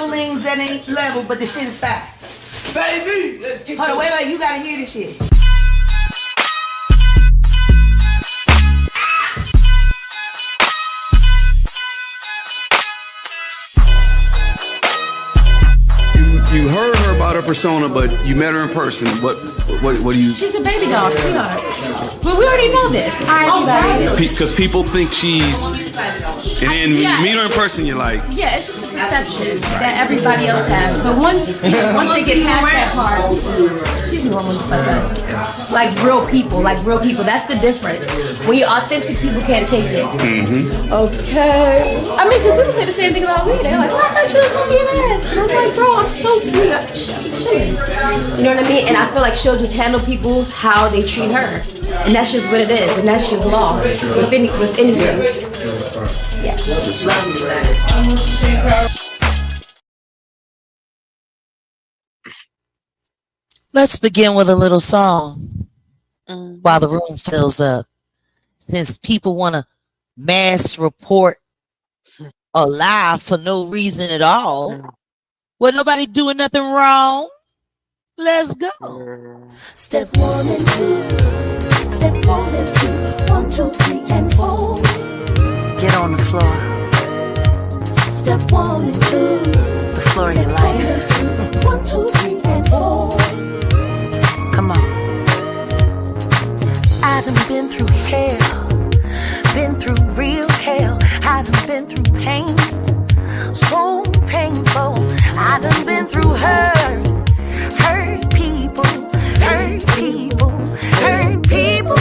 feelings at any level, but the shit is fire. Baby, let's get Hold on, wait, you gotta hear this shit. You heard her about her persona, but you met her in person. What do you? She's a baby doll, sweetheart. Well, we already know this. All right, everybody. Because people think she's, and then when you meet her in person, you're like, yeah, it's just a perception that everybody else has. But once they get past that part, she's normal, just like us. Just like real people, That's the difference. When you're authentic, people can't take it. Mm-hmm. Okay. I mean, because people say the same thing about me. They're like, oh, I thought you was gonna be an ass. And I'm like, bro, I'm so sweet. I'm chilling. You know what I mean? And I feel like she'll just handle people how they treat her. And that's just what it is. And that's just law with anything. Yeah. Let's begin with a little song while the room fills up. Since people want to mass report a lie for no reason at all, well, nobody doing nothing wrong. Let's go. Step 1 and 2. Step 1 and 2. 1, 2, 3, and 4. Get on the floor. Step 1 and 2. The floor of your life. 1, 2, 3, and 4. Come on. I done been through hell. Been through real hell. I done been through pain. So painful. I done been through hurt. Hurt people. Hurt people. Hurt people.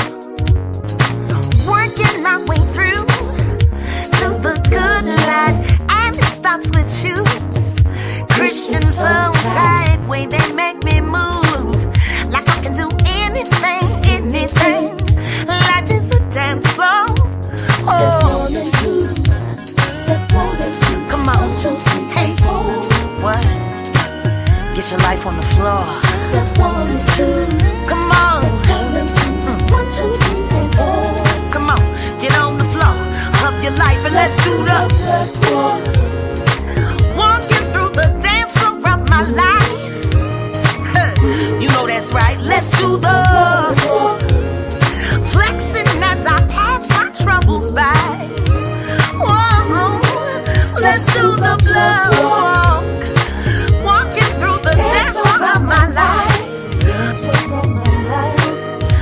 Working my way through to the good life. And it starts with shoes. Christians so tight. Way they make me move. Like I can do anything, anything. Life is a dance floor. Step 1 and 2. Step 1 and 2. Come on. 1, 2, 3, and 4. What? Get your life on the floor. Step 1 and 2. Come on. Step 1 and 2. 1, 2, 3, and 4. Come on. Get on the floor of your life and let's do the walk. Walking through the dance floor of my life. You know that's right. Let's do the walk. Flexing as I pass my troubles by. Whoa. Let's do the blood walk. Walking through the dance floor of my life.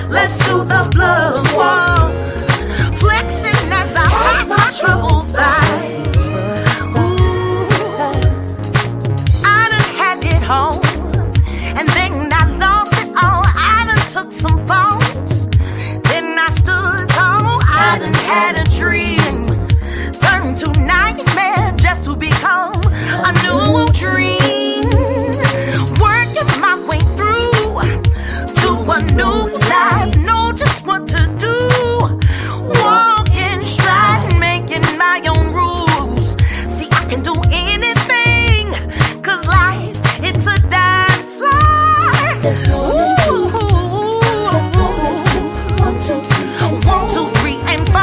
Let's do the blood walk. Flexing as I pass my troubles by. Ooh, I done had it home. And then I lost it all. I done took some falls. Then I stood tall. I done had a dream. Turned to nightmare just to become a new dream. Working my way through to a new life. Know just what to do. Walk in stride, making my own rules. See, I can do anything. Cause life, it's a dance floor. Step 1 and 2. Step 1 and 2. 1, 2, 3, and 4. 1, 2, 3, and 4.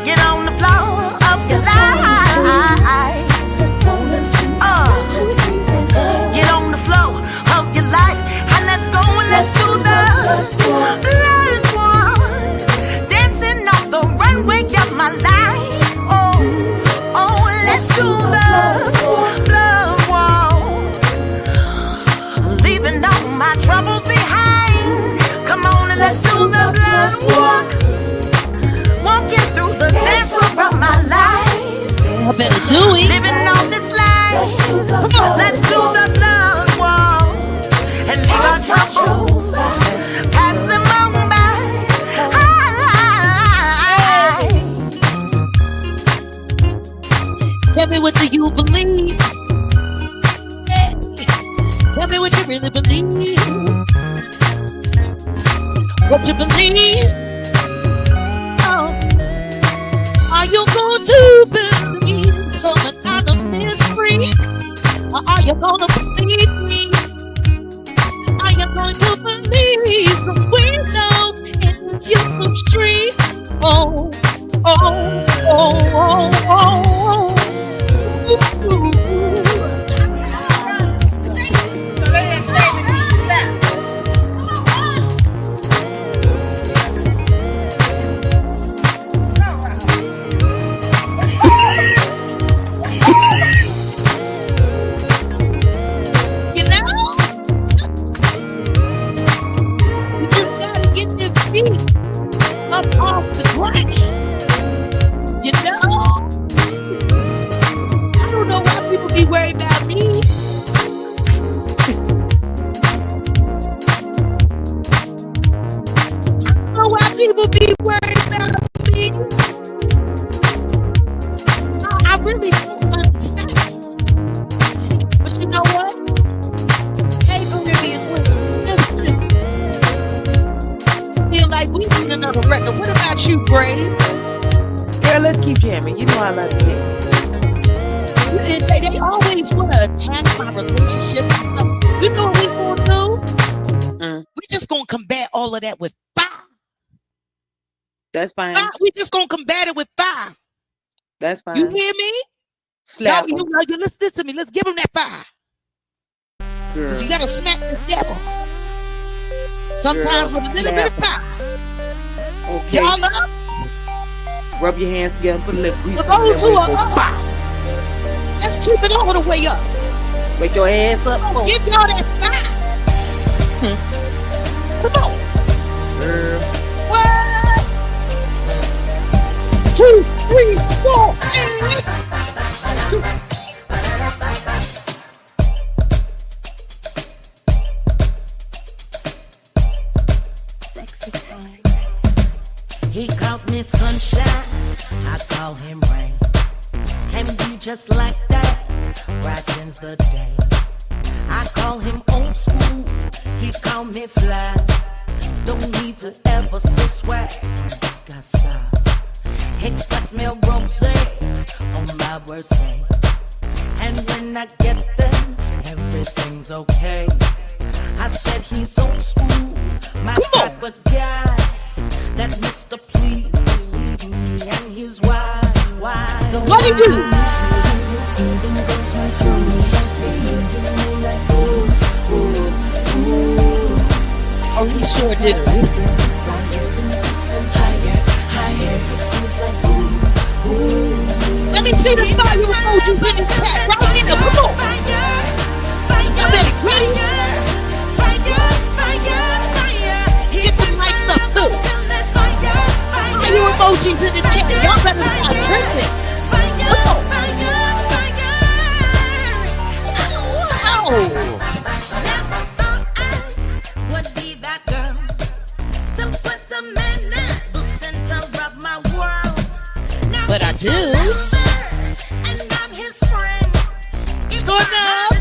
Get on the floor of your life. Step 1 and 2. 1, 2, 3, and 4. Get on the floor of your life. And let's go and let's do the blood walk. Dancing on the runway of my life. Oh, let's do the blood walk. Leaving all my troubles behind. Come on and let's do the blood walk. Walking through the dance floor of my life. I better do it. Living on this life. Let's do the blood walk. And leave our troubles. Pass them on by. Tell me, what do you believe? Hey, tell me what you really believe. What you believe? Oh, are you going to believe someone out of mystery? Or are you gonna believe me? Are you going to believe some windows in the YouTube street? Oh, oh, oh, oh, oh, oh. Ooh. worried about me. I know why people be worried about me. I really don't understand. But you know what? Hey, Caribbean women, listen to me. Feel like we need another record. What about you, Brave? Girl, let's keep jamming. You know I love you. They always want to attack my relationship and stuff. You know what we gonna do? We're just gonna combat all of that with fire. That's fine. We just gonna combat it with fire. That's fine. You hear me? Slap you listen to me. Let's give them that fire. Cause you gotta smack the devil. Sometimes with a little bit of fire. Okay. Y'all up? Rub your hands together and put a little grease For on those who are up, Bop. let's keep it all the way up. Wake your ass up. Come on. Give y'all that fire. Come on. Girl. What? 2, 3, 4, Sexy time. He calls me sunshine, I call him rain. And we just like that brightens the day. I call him old school, he call me fly. Don't need to ever say swag, got style. Express me roses on my worst day. And when I get them, everything's okay. I said he's old school, my type of guy. That Mr. Please believe me, and he's why. what do you do? Oh, he sure did. Let me see the fire emojis in the chat right here. Come on. Y'all better ready. Get some lights up too. Fire emojis in the chat. Y'all better stop tripping. Come on. Oh. But I do. And I'm his friend. What's going on?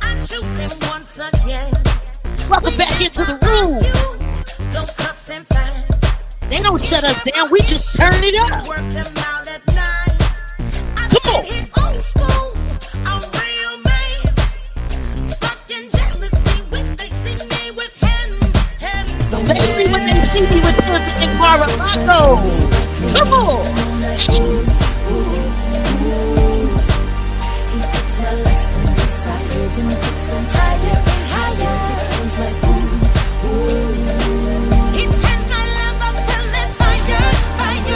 I choose him once again. Welcome back into the room. Don't cuss and fight. They don't shut us down. We just turn it up. Work them out at night. Come on. He's old school, a real man. Stuck in jealousy when they see me with him. Especially when they see me with him in Mar-a-Lago. Come on. He turns my love up till it's fire, fire,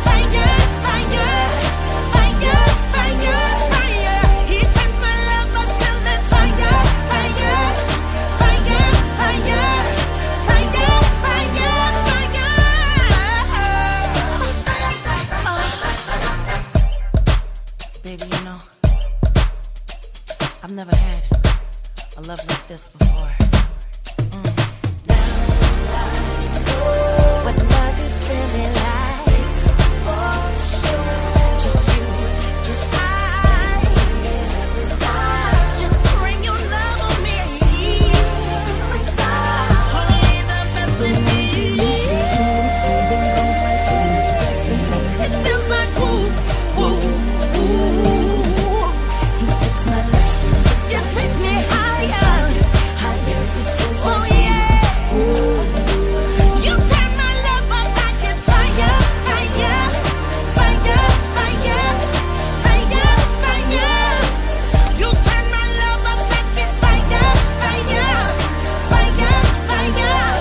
fire, fire, fire, fire, fire. He turns my love up till it's fire, fire, fire, fire, fire, fire, fire. Baby, you know, I've never had a love like this before. What love is really like. Just you, just I. Just bring your love on me. Only the best in me. It feels like ooh, ooh, ooh. You take me higher. Oh yeah. You turn my love up like it's fire, fire, fire, fire, fire, fire. You turn my love up like it's fire, fire, fire, fire.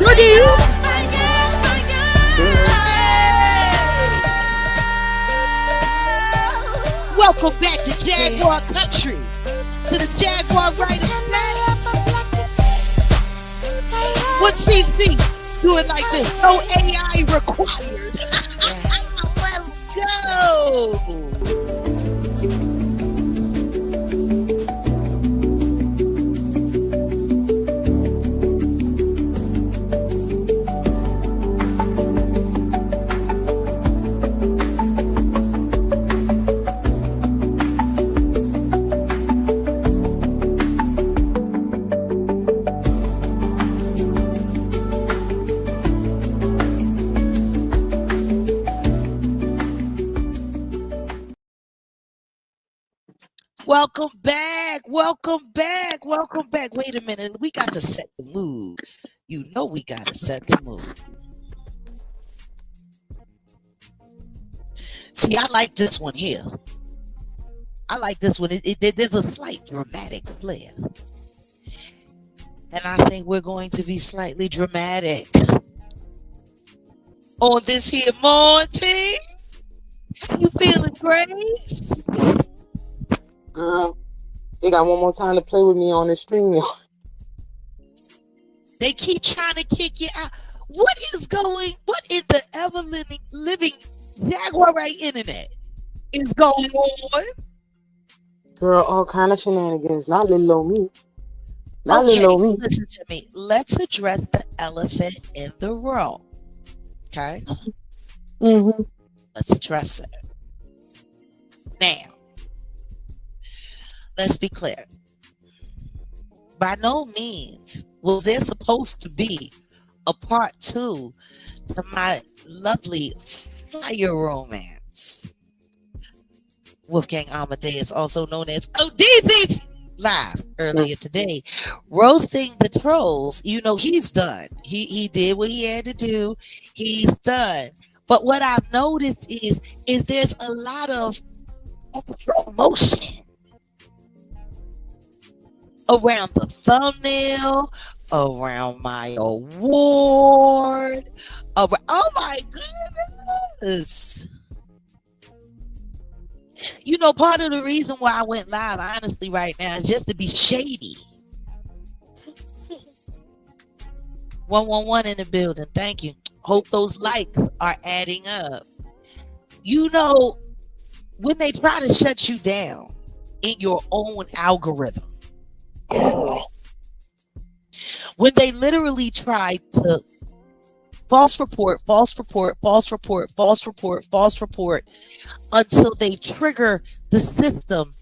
What do you? Fire, fire. Welcome back to Jaguar Country. To the Jaguar right of back. What's CC? Do it like this. No AI required. Let's go. Welcome back. Welcome back. Welcome back. Wait a minute. We got to set the mood. You know we got to set the mood. See, I like this one here. I like this one. There's a slight dramatic flair. And I think we're going to be slightly dramatic on this here morning. You feeling, Grace? Girl, they got one more time to play with me on the stream. They keep trying to kick you out. What is the ever living Jaguar right internet is going on? Girl, all kind of shenanigans. Not little old me. Not little old me. Listen to me. Let's address the elephant in the room. Okay? Mm-hmm. Let's address it. Now, let's be clear. By no means was there supposed to be a part 2 to my lovely fire romance. Wolfgang Amadeus, also known as ODZ, live earlier today, roasting the trolls. You know, he's done. He did what he had to do. He's done. But what I've noticed is there's a lot of promotion around the thumbnail, around my award, oh my goodness. You know, part of the reason why I went live, honestly, right now, is just to be shady. 111 in the building. Thank you. Hope those likes are adding up. You know, when they try to shut you down in your own algorithm, when they literally try to false report until they trigger the system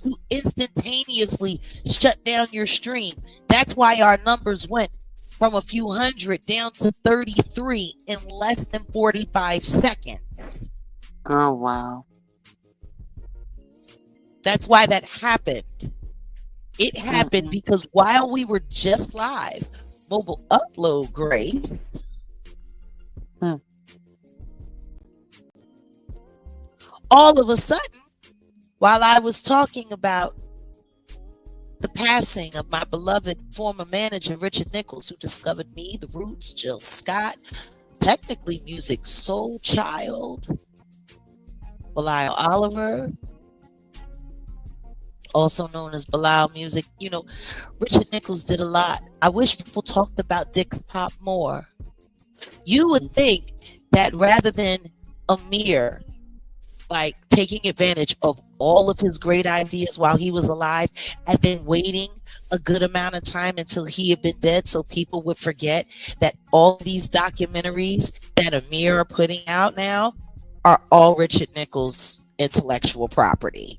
to instantaneously shut down your stream. That's why our numbers went from a few hundred down to 33 in less than 45 seconds. Girl, wow. That's why that happened. It happened because while we were just live, mobile upload, Grace, all of a sudden, while I was talking about the passing of my beloved former manager, Richard Nichols, who discovered me, The Roots, Jill Scott, technically music soul child, Belial Oliver, also known as Belial Music. You know, Richard Nichols did a lot. I wish people talked about Dick's Pop more. You would think that rather than Amir like taking advantage of all of his great ideas while he was alive and then waiting a good amount of time until he had been dead so people would forget that all these documentaries that Amir are putting out now are all Richard Nichols' intellectual property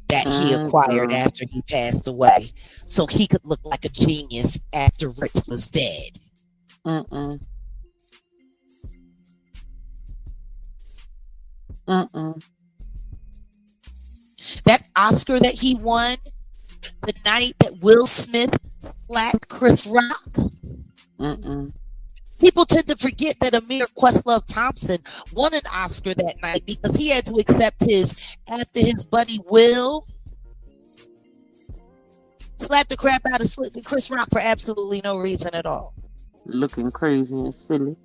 that he acquired after he passed away so he could look like a genius after Rick was dead. That Oscar that he won the night that Will Smith slapped Chris Rock. People tend to forget that Amir Questlove Thompson won an Oscar that night because he had to accept his after his buddy Will slapped the crap out of Chris Rock for absolutely no reason at all. Looking crazy and silly.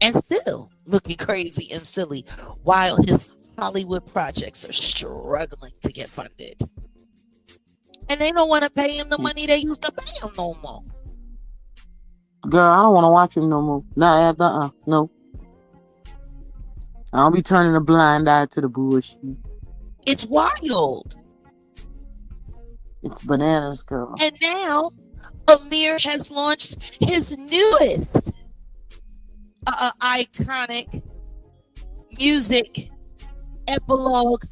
And still looking crazy and silly while his Hollywood projects are struggling to get funded. And they don't want to pay him the money they used to pay him no more. Girl, I don't want to watch him no more. Not after, no. I'll be turning a blind eye to the bullshit. It's wild. It's bananas, girl. And now, Amir has launched his newest iconic music epilogue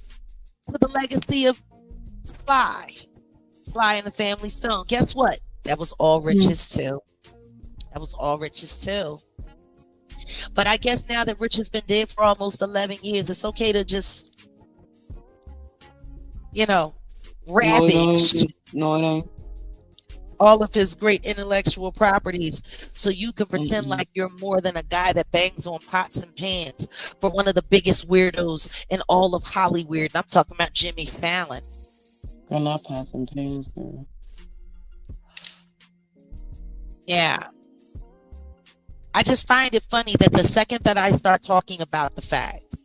to the legacy of Sly and the Family Stone. Guess what? That was all Rich's too. That was all Rich's too. But I guess now that Rich has been dead for almost 11 years, it's okay to just, No, it ravaged ain't. No, it ain't. all of his great intellectual properties so you can pretend Mm-mm. like you're more than a guy that bangs on pots and pans for one of the biggest weirdos in all of Hollywood. I'm talking about Jimmy Fallon. Girl, not passing pains, girl. Yeah. I just find it funny that the second that I start talking about the fact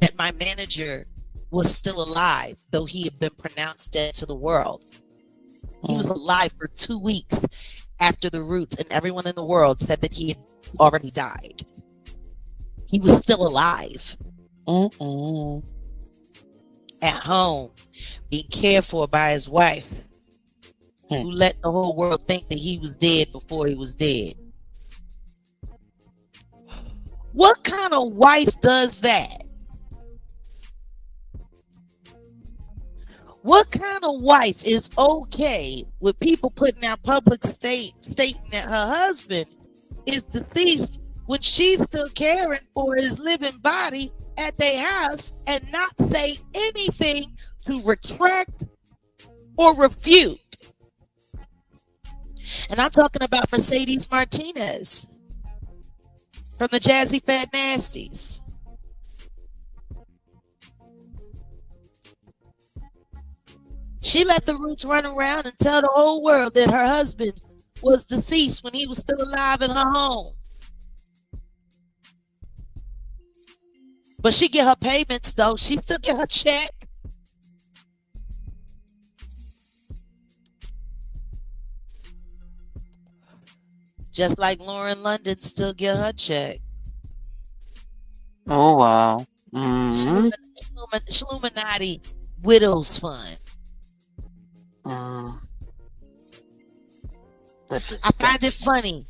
that my manager was still alive, though he had been pronounced dead to the world, he was alive for 2 weeks after the Roots and everyone in the world said that he had already died. He was still alive. At home, being cared for by his wife, who let the whole world think that he was dead before he was dead. What kind of wife does that? What kind of wife is okay with people putting out public stating that her husband is deceased when she's still caring for his living body at their house and not say anything to retract or refute? And I'm talking about Mercedes Martinez from the Jazzy Fat Nasties. She let the Roots run around and tell the whole world that her husband was deceased when he was still alive in her home. But she get her payments though. She still get her check. Just like Lauren London still get her check. Oh, wow. Mm-hmm. Shluminati Widows Fund. I find it funny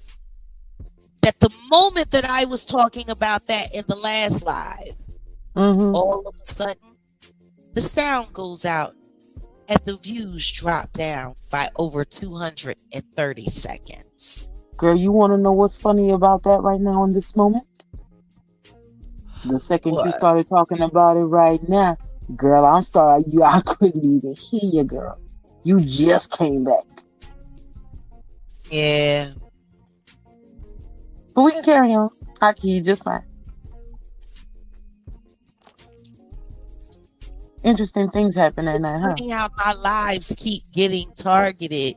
that the moment that I was talking about that in the last live, all of a sudden the sound goes out and the views drop down by over 230 seconds. Girl, you want to know what's funny about that right now in this moment? The second you started talking about it right now, girl, I couldn't even hear you, girl. You just came back. Yeah. But we can carry on. I can hear you just fine. Interesting things happen at night, huh? It's funny how my lives keep getting targeted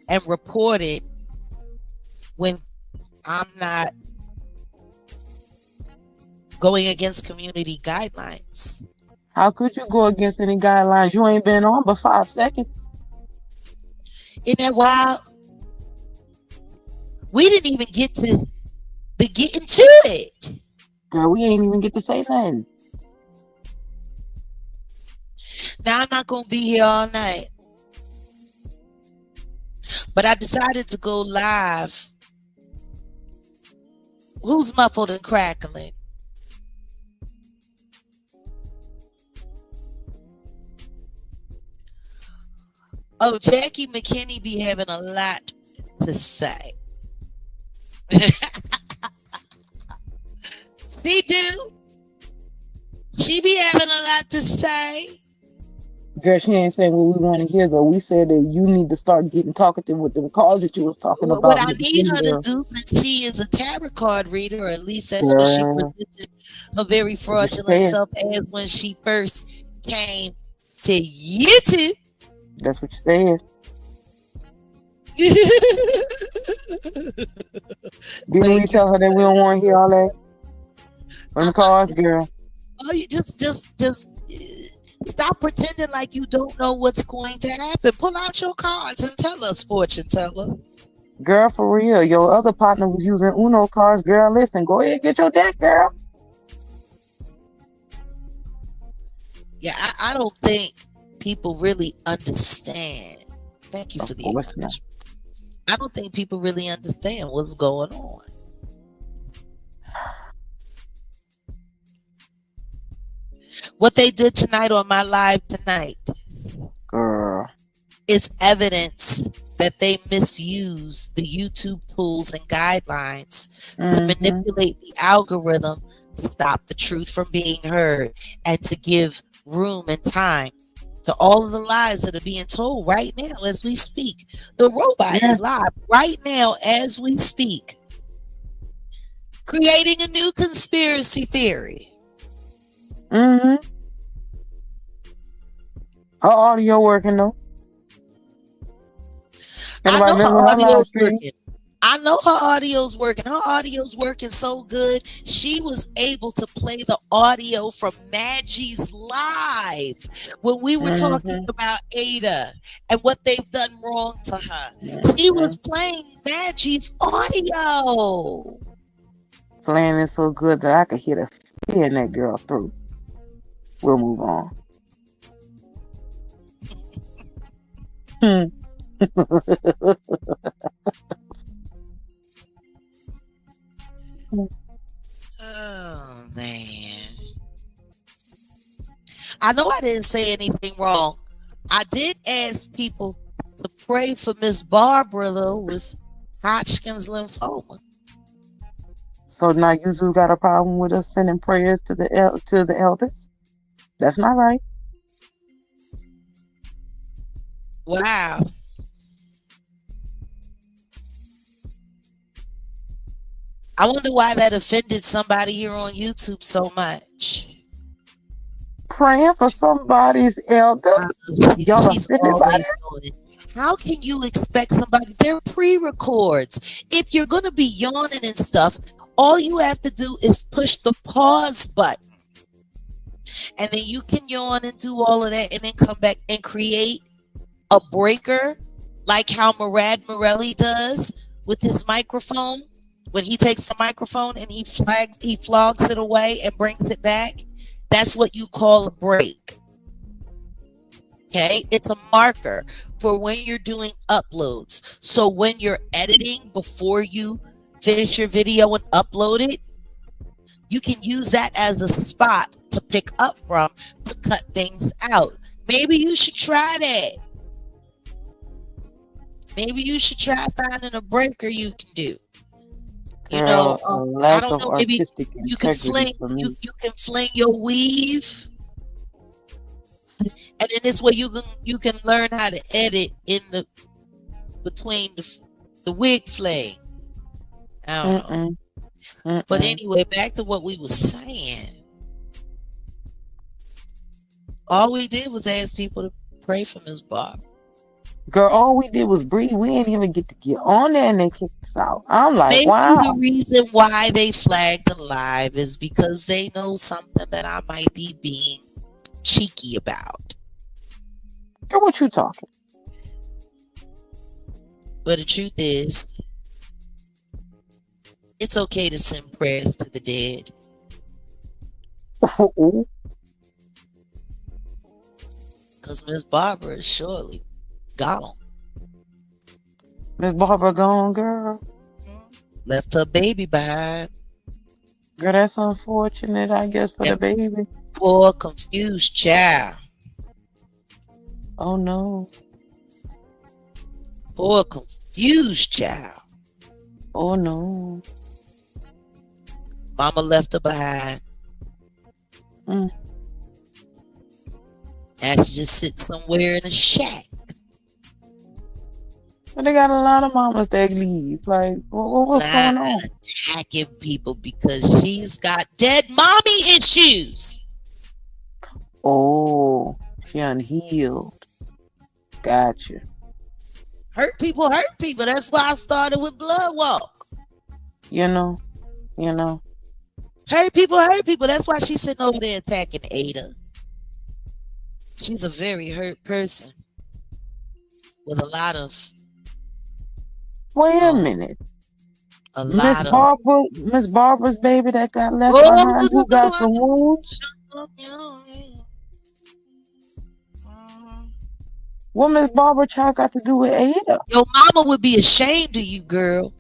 and reported when I'm not going against community guidelines. How could you go against any guidelines? You ain't been on but 5 seconds. Isn't that wild? We didn't even get to get into it. Girl, we ain't even get to say nothing. Now I'm not going to be here all night. But I decided to go live. Who's muffled and crackling? Oh, Jackie McKinney be having a lot to say. She do. She be having a lot to say. Girl, she ain't saying what we want to hear, though. We said that you need to start getting talkative with them calls that you was talking about. What I need her to do, since she is a tarot card reader, or at least that's what she presented her very fraudulent self as when she first came to YouTube. That's what you said. Didn't we tell her that we don't want to hear all that? On the cards, girl. Oh, you just stop pretending like you don't know what's going to happen. Pull out your cards and tell us, fortune teller. Girl, for real. Your other partner was using Uno cards. Girl, listen, go ahead and get your deck, girl. Yeah, I don't think people really understand. Thank you for the information. I don't think people really understand what's going on. What they did tonight on my live tonight, girl, is evidence that they misuse the YouTube tools and guidelines to manipulate the algorithm to stop the truth from being heard and to give room and time to all of the lies that are being told right now as we speak. The robot is live right now as we speak, creating a new conspiracy theory. Mm-hmm. Her audio working though. I know her Anybody remember her audio's live stream? working. I know her audio's working. Her audio's working so good. She was able to play the audio from Maggie's live when we were talking about Ada and what they've done wrong to her. She was playing Maggie's audio. Playing it so good that I could hear the fear in that girl through. We'll move on. Oh man. I know I didn't say anything wrong. I did ask people to pray for Miss Barbara though with Hodgkin's lymphoma. So now you two got a problem with us sending prayers to the elders? That's not right. Wow. I wonder why that offended somebody here on YouTube so much. Praying for somebody's elder? Y'all She's offended by always that? doing it. How can you expect somebody? They're pre-records. If you're going to be yawning and stuff, all you have to do is push the pause button. And then you can yawn and do all of that and then come back and create a breaker like how Murad Morelli does with his microphone. When he takes the microphone and he flogs it away and brings it back, that's what you call a break. Okay, it's a marker for when you're doing uploads. So when you're editing before you finish your video and upload it, you can use that as a spot to pick up from to cut things out. Maybe you should try that. Maybe you should try finding a breaker you can do. You know, I don't know. Maybe you can fling. You can fling your weave, and then this way you can learn how to edit in the between the wig fling. I don't know. But anyway, back to what we were saying. All we did was ask people to pray for Miss Barbara. Girl, all we did was breathe. We didn't even get to get on there and they kicked us out. I'm like, maybe wow. The reason why they flagged the live is because they know something that I might be being cheeky about. Girl, what you talking? But the truth is, it's okay to send prayers to the dead. Because Miss Barbara is surely gone. Miss Barbara gone, girl. Left her baby behind. Girl, that's unfortunate, I guess, for the baby. Poor confused child. Oh no. Poor confused child. Oh no. Mama left her behind. And she just sits somewhere in a shack. But they got a lot of mamas that leave. Like, what's going on? Attacking people because she's got dead mommy issues. Oh, she unhealed. Gotcha. Hurt people. That's why I started with Blood Walk. You know. Hurt people. That's why she's sitting over there attacking Ada. She's a very hurt person with a lot of. Wait a minute. Miss Barbara's baby that got left behind, who got some wounds? What Miss Barbara child got to do with Ada? Your mama would be ashamed of you, girl.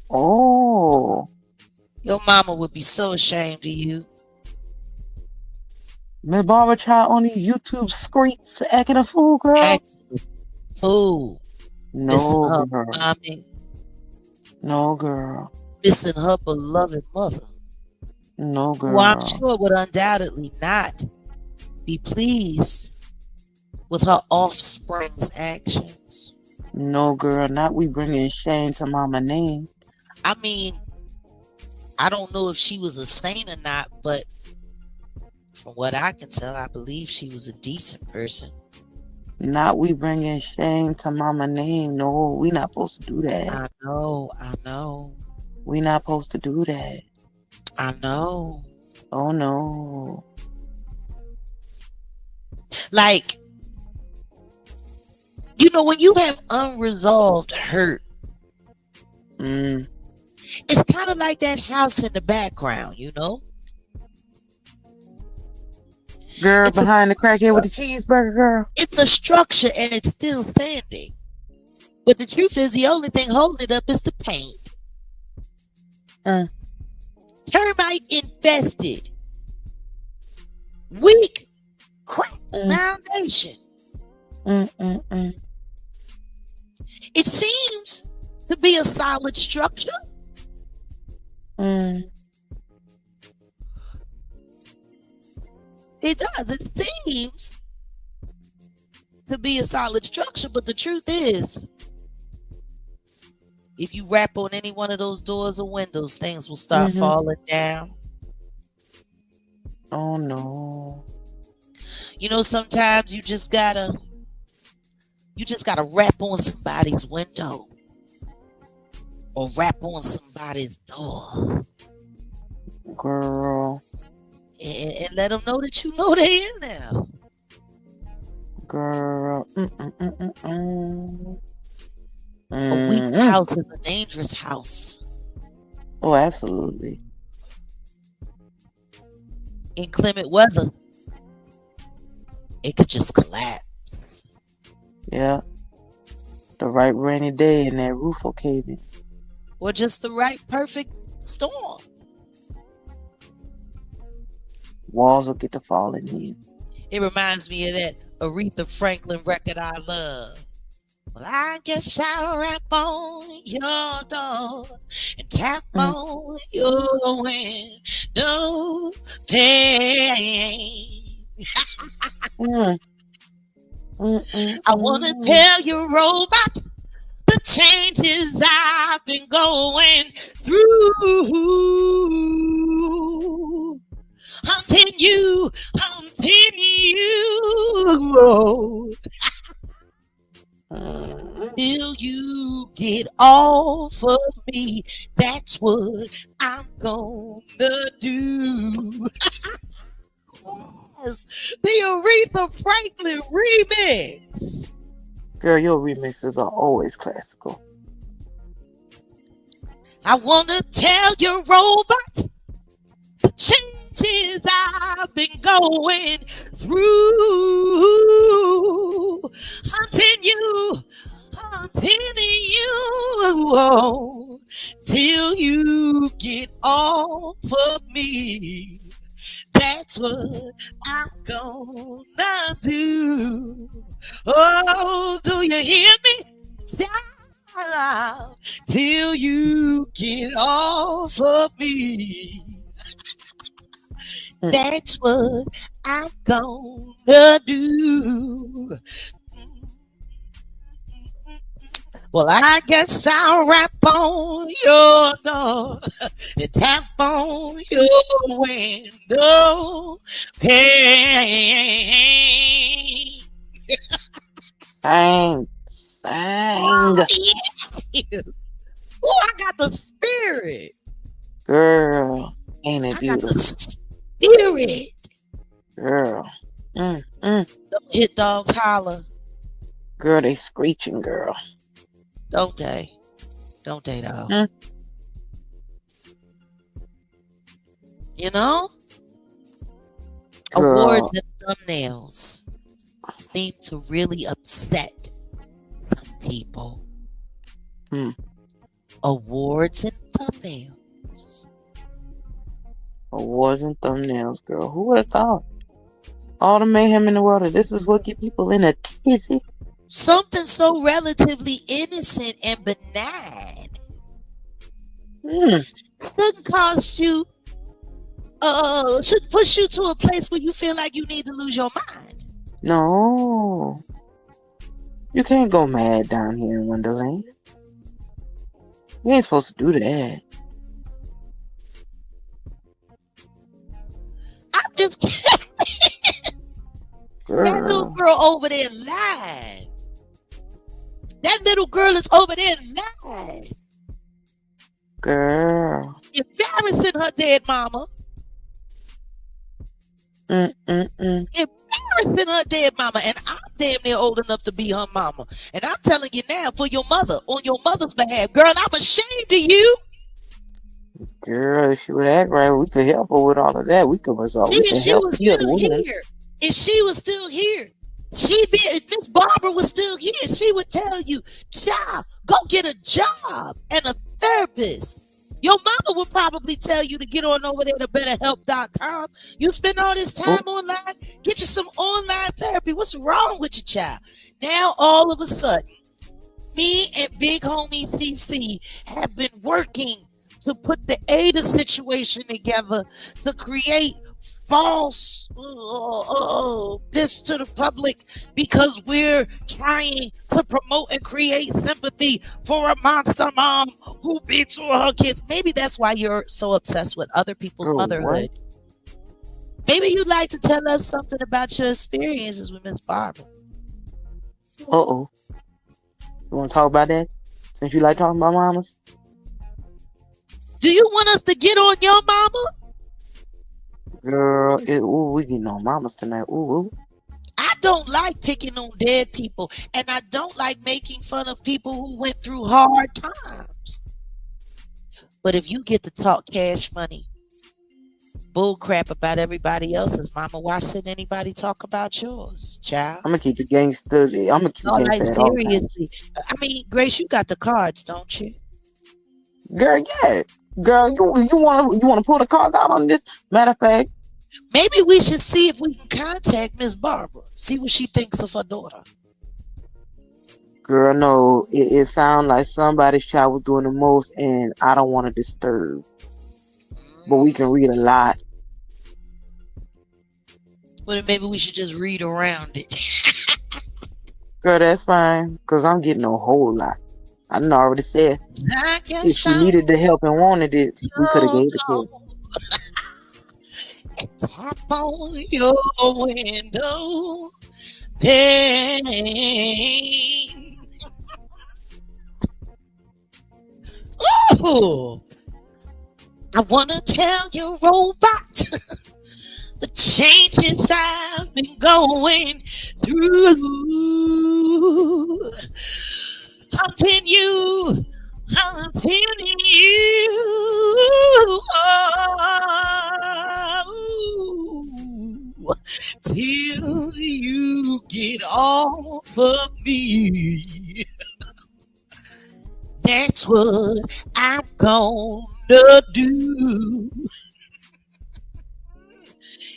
Oh. Your mama would be so ashamed of you. Miss Barbara child on these YouTube streets acting a fool, girl. Acting a fool. No, girl. Mommy. No, girl. Missing her beloved mother. No, girl. Who I'm sure would undoubtedly not be pleased with her offspring's actions. No, girl, not we bringing shame to mama name. I mean, I don't know if she was a saint or not, but from what I can tell, I believe she was a decent person. Not we bringing shame to mama name. No, we not supposed to do that. I know. We not supposed to do that. I know. Oh no. Like, you know, when you have unresolved hurt, it's kind of like that house in the background, you know? Girl, behind the crackhead with the cheeseburger, girl. It's a structure and it's still standing. But the truth is, the only thing holding it up is the paint. Termite infested. Weak, cracked foundation. It seems to be a solid structure. It does. It seems to be a solid structure, but the truth is, if you rap on any one of those doors or windows, things will start falling down. Oh no. You know, sometimes you just gotta rap on somebody's window or rap on somebody's door. Girl. And let them know that you know they're in there. Girl. A weak house is a dangerous house. Oh, absolutely. Inclement weather, it could just collapse. Yeah. The right rainy day and that roof will cave in. Or just the right perfect storm. Walls will get to falling in. It reminds me of that Aretha Franklin record I love. Well, I guess I'll rap on your door and tap on your window pane. I want to tell you, robot, the changes I've been going through. Hunting you. Till you get off of me. That's what I'm gonna do. Yes, the Aretha Franklin remix. Girl, your remixes are always classical. I wanna tell you, robot, the changes I've been going through. Hunting you till you get off of me. That's what I'm gonna do. Oh, do you hear me? Shout till you get off of me. That's what I'm gonna do. Well, I guess I'll rap on your door and tap on your window pane. Sang. Oh, yes. Oh, I got the spirit. Girl, ain't it I got the beautiful? spirit. Girl. Them hit dogs holler. Girl, they screeching, girl. Don't they? Don't they, though? You know? Girl. Awards and thumbnails seem to really upset some people. Awards and thumbnails. Awards and thumbnails, girl. Who would have thought? All the mayhem in the world, this is what get people in a tizzy. Something so relatively innocent and benign shouldn't cost you, should push you to a place where you feel like you need to lose your mind. No. You can't go mad down here in Wonderland. You ain't supposed to do that. I'm just that little Girl. girl over there lying. That little girl is over there lying. Girl. Embarrassing her dead mama. Embarrassing her dead mama. And I'm damn near old enough to be her mama. And I'm telling you now, for your mother, on your mother's behalf, girl, I'm ashamed of you. Girl, if she would act right, we could help her with all of that. We could resolve. See, We if can she help was heal still the wound. here, if she was still here, she'd be, if Miss Barbara was still here, she would tell you, child, go get a job and a therapist. Your mama would probably tell you to get on over there to betterhelp.com. You spend all this time online, get you some online therapy. What's wrong with your child? Now, all of a sudden, me and big homie CC have been working to put the Ada situation together to create false this to the public because we're trying to promote and create sympathy for a monster mom who beats all her kids. Maybe that's why you're so obsessed with other people's motherhood. What? Maybe you'd like to tell us something about your experiences with Miss Barbara. You want to talk about that? Since you like talking about mamas? Do you want us to get on your mama? Girl, we getting on mamas tonight. I don't like picking on dead people, and I don't like making fun of people who went through hard times. But if you get to talk cash money, bull crap about everybody else's mama, why shouldn't anybody talk about yours, child? I'm gonna keep it gangster. I'm gonna keep it gangster. Seriously. I mean, Grace, you got the cards, don't you? Girl, yeah. Girl, you wanna pull the cards out on this? Matter of fact, maybe we should see if we can contact Miss Barbara. See what she thinks of her daughter. Girl, no, it sounds like somebody's child was doing the most, and I don't want to disturb. But we can read a lot. Well, maybe we should just read around it. Girl, that's fine, because I'm getting a whole lot. I done already said if she needed the help and wanted it, we could have gave it to her. Tap on your window pane. Ooh, I wanna tell your robot the changes I've been going through. Hunting you till you get off of me. That's what I'm gonna do.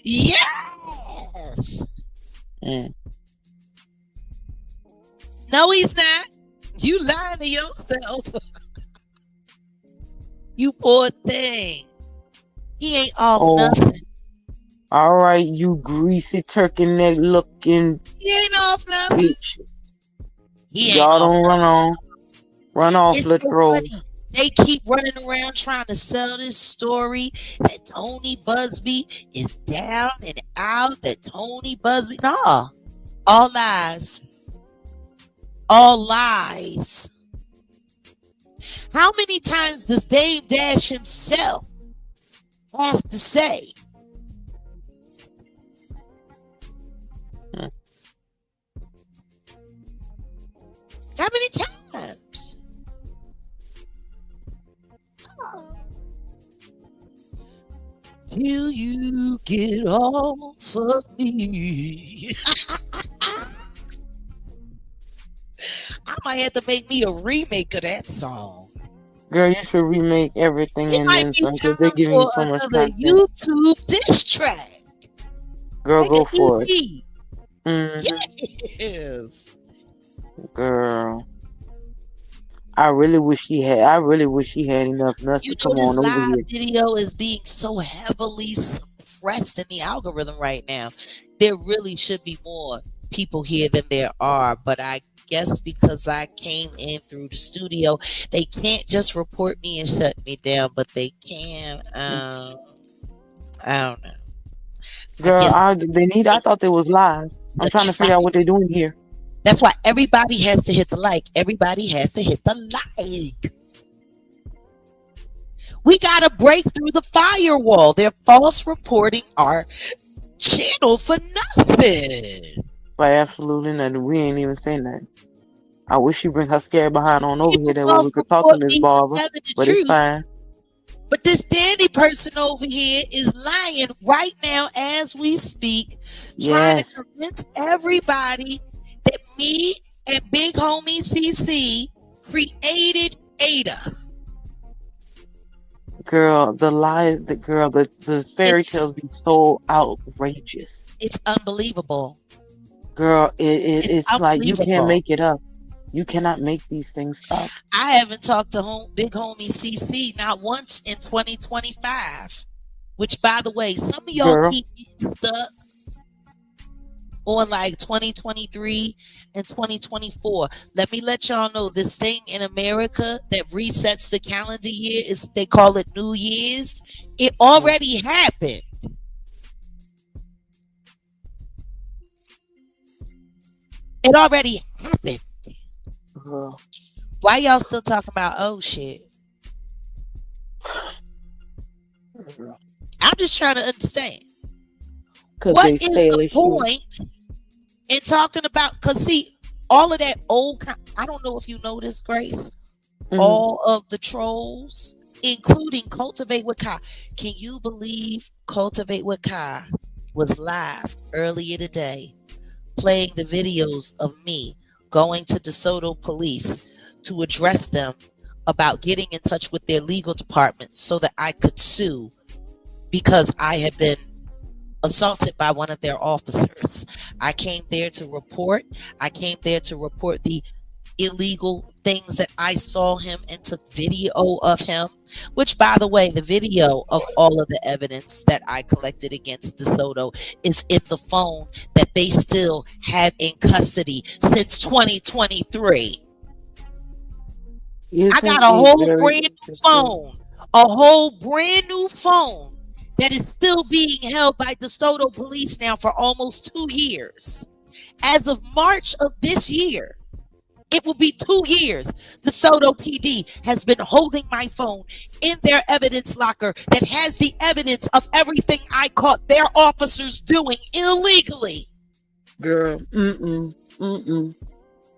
Yes. No, he's not. You lying to yourself. You poor thing. He ain't off nothing. All right, you greasy turkey neck looking. He ain't off nothing. Y'all don't run off, little roll. They keep running around trying to sell this story that Tony Busby is down and out. That Tony Busby, no, all lies. All lies. How many times does Dave Dash himself have to say? How many times? Till you get off of me. I might have to make me a remake of that song. Girl, you should remake everything and then some because they're giving you so much content. YouTube diss track. Girl, go for it. Yes. Girl. I really wish she had enough nuts to come on over here. This live video is being so heavily suppressed in the algorithm right now. There really should be more people here than there are, but I guess because I came in through the studio, they can't just report me and shut me down, but they can. I don't know. Girl, I thought they was live. I'm trying to figure out what they're doing here. That's why everybody has to hit the like. Everybody has to hit the like. We got to break through the firewall. They're false reporting our channel for nothing. But absolutely nothing. We ain't even saying that. I wish she bring her scared behind on over here. That way we could talk to Miss Barber. But it's fine. But this Danny person over here is lying right now as we speak, trying to convince everybody that me and Big Homie CC created Ada. Girl, the lies, the fairy tales be so outrageous. It's unbelievable. Girl, it's like you can't make it up. You cannot make these things up. I haven't talked to Big Homie CC not once in 2025. Which, by the way, some of y'all keep getting stuck on like 2023 and 2024. Let me let y'all know this thing in America that resets the calendar year is they call it New Year's. It already happened. It already happened. Why y'all still talking about shit? I'm just trying to understand. What is the point in talking about? Because see, all of that old, I don't know if you know this, Grace. All of the trolls, including Cultivate with Kai. Can you believe Cultivate with Kai was live earlier today, playing the videos of me going to DeSoto police to address them about getting in touch with their legal department so that I could sue because I had been assaulted by one of their officers. I came there to report. I came there to report the illegal things that I saw him and took video of him, which, by the way, the video of all of the evidence that I collected against DeSoto is in the phone that they still have in custody since 2023. I got a whole brand new phone, that is still being held by DeSoto police now for almost 2 years. As of March of this year, it will be 2 years. DeSoto PD has been holding my phone in their evidence locker that has the evidence of everything I caught their officers doing illegally. Girl,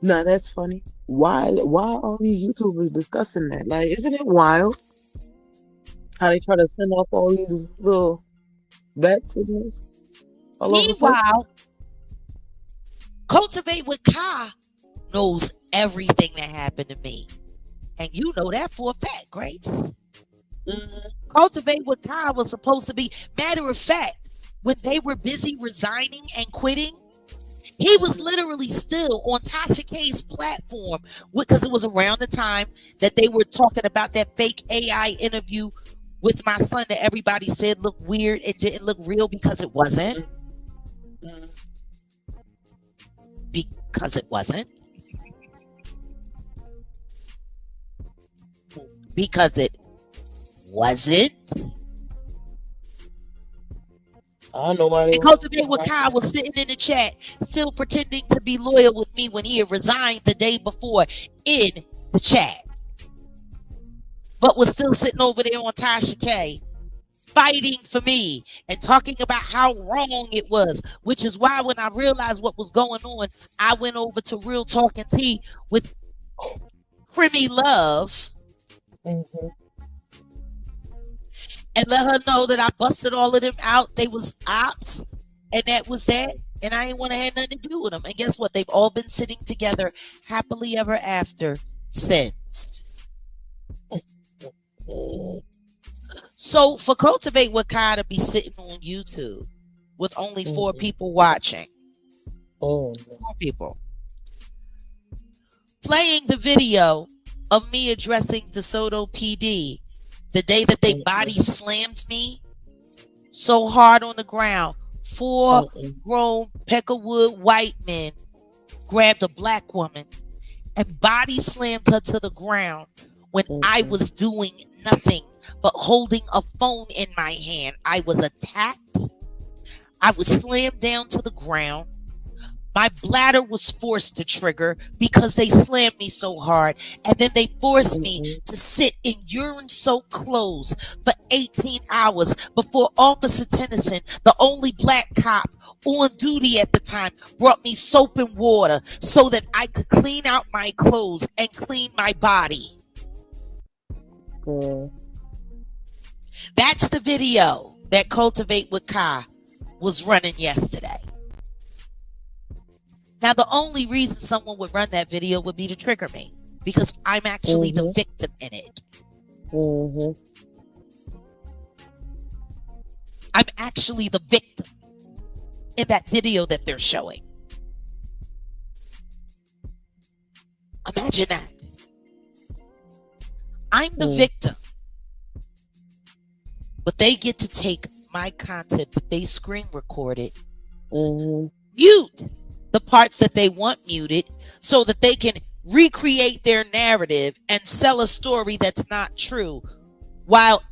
Nah, that's funny. Why all these YouTubers discussing that? Like, isn't it wild how they try to send off all these little bat signals all over the place? Meanwhile, Cultivate with Kai knows everything that happened to me, and you know that for a fact, Grace. Cultivate with Kai was supposed to be, matter of fact, when they were busy resigning and quitting, he was literally still on Tasha K's platform because it was around the time that they were talking about that fake AI interview with my son that everybody said looked weird and didn't look real because it wasn't. Because it wasn't. Because it wasn't. I don't know why they Cultivate with Kai was sitting in the chat, still pretending to be loyal with me when he had resigned the day before in the chat, but was still sitting over there on Tasha K, fighting for me and talking about how wrong it was. Which is why when I realized what was going on, I went over to Real Talk and Tea with Creamy Love. And let her know that I busted all of them out. They was ops, and that was that. And I ain't want to have nothing to do with them. And guess what? They've all been sitting together happily ever after since. So for Cultivate with Kai to be sitting on YouTube with only 4 people watching, 4 people, playing the video of me addressing DeSoto PD the day that they body slammed me so hard on the ground 4 grown Peckerwood white men grabbed a black woman and body slammed her to the ground when I was doing nothing but holding a phone in my hand. I was attacked. I was slammed down to the ground. My bladder was forced to trigger because they slammed me so hard. And then they forced me to sit in urine-soaked clothes for 18 hours before Officer Tennyson, the only black cop on duty at the time, brought me soap and water so that I could clean out my clothes and clean my body. That's the video that Cultivate with Kai was running yesterday. Now, the only reason someone would run that video would be to trigger me, because I'm actually the victim in it. I'm actually the victim in that video that they're showing. Imagine that. I'm the victim, but they get to take my content that they screen recorded, mute the parts that they want muted so that they can recreate their narrative and sell a story that's not true, while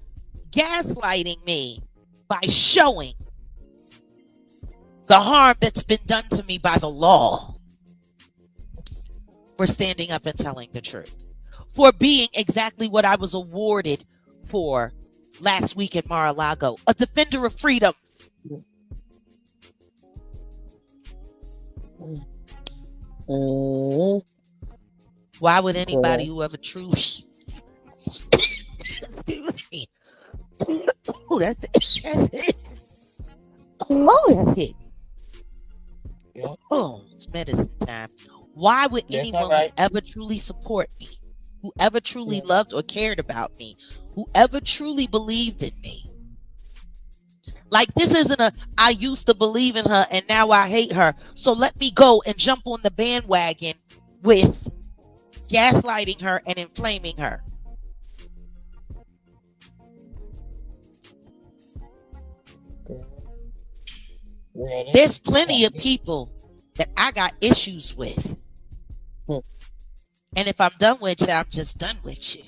gaslighting me by showing the harm that's been done to me by the law for standing up and telling the truth, for being exactly what I was awarded for last week in Mar-a-Lago, a defender of freedom. Why would anybody who ever truly oh, that's it. Oh, that's it. Oh, it's medicine time. Why would anyone who ever truly support me, who ever truly loved or cared about me, who ever truly believed in me? Like, this isn't a I used to believe in her and now I hate her, so let me go and jump on the bandwagon with gaslighting her and inflaming her. There's plenty of people that I got issues with. And if I'm done with you, I'm just done with you.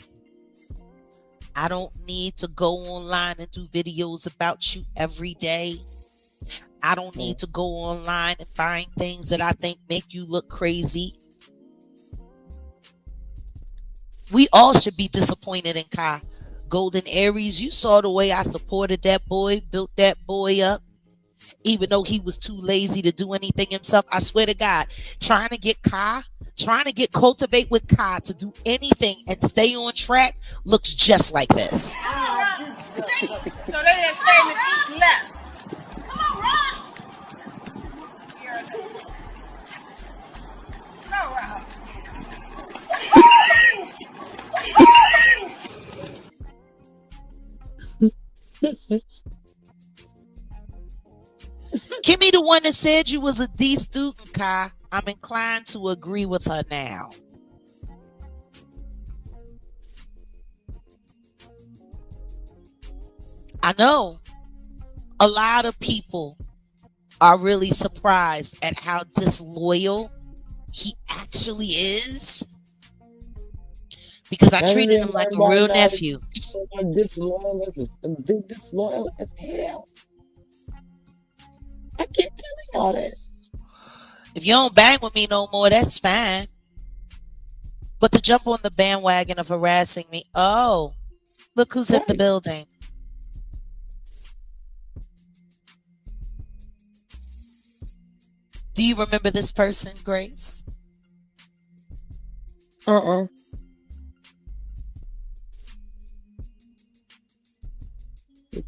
I don't need to go online and do videos about you every day. I don't need to go online and find things that I think make you look crazy. We all should be disappointed in Kai. Golden Aries, you saw the way I supported that boy, built that boy up. Even though he was too lazy to do anything himself, I swear to God, trying to get Cultivate with Kai to do anything and stay on track looks just like this. So they just statement each left. Come on, Rob. Come on, Rob. Kimmy, the one that said you was a D student, Kai. I'm inclined to agree with her now. I know a lot of people are really surprised at how disloyal he actually is, because I treated him like a real nephew. Disloyal as hell. I keep telling all that. If you don't bang with me no more, that's fine. But to jump on the bandwagon of harassing me, oh, look who's in the building. Do you remember this person, Grace? The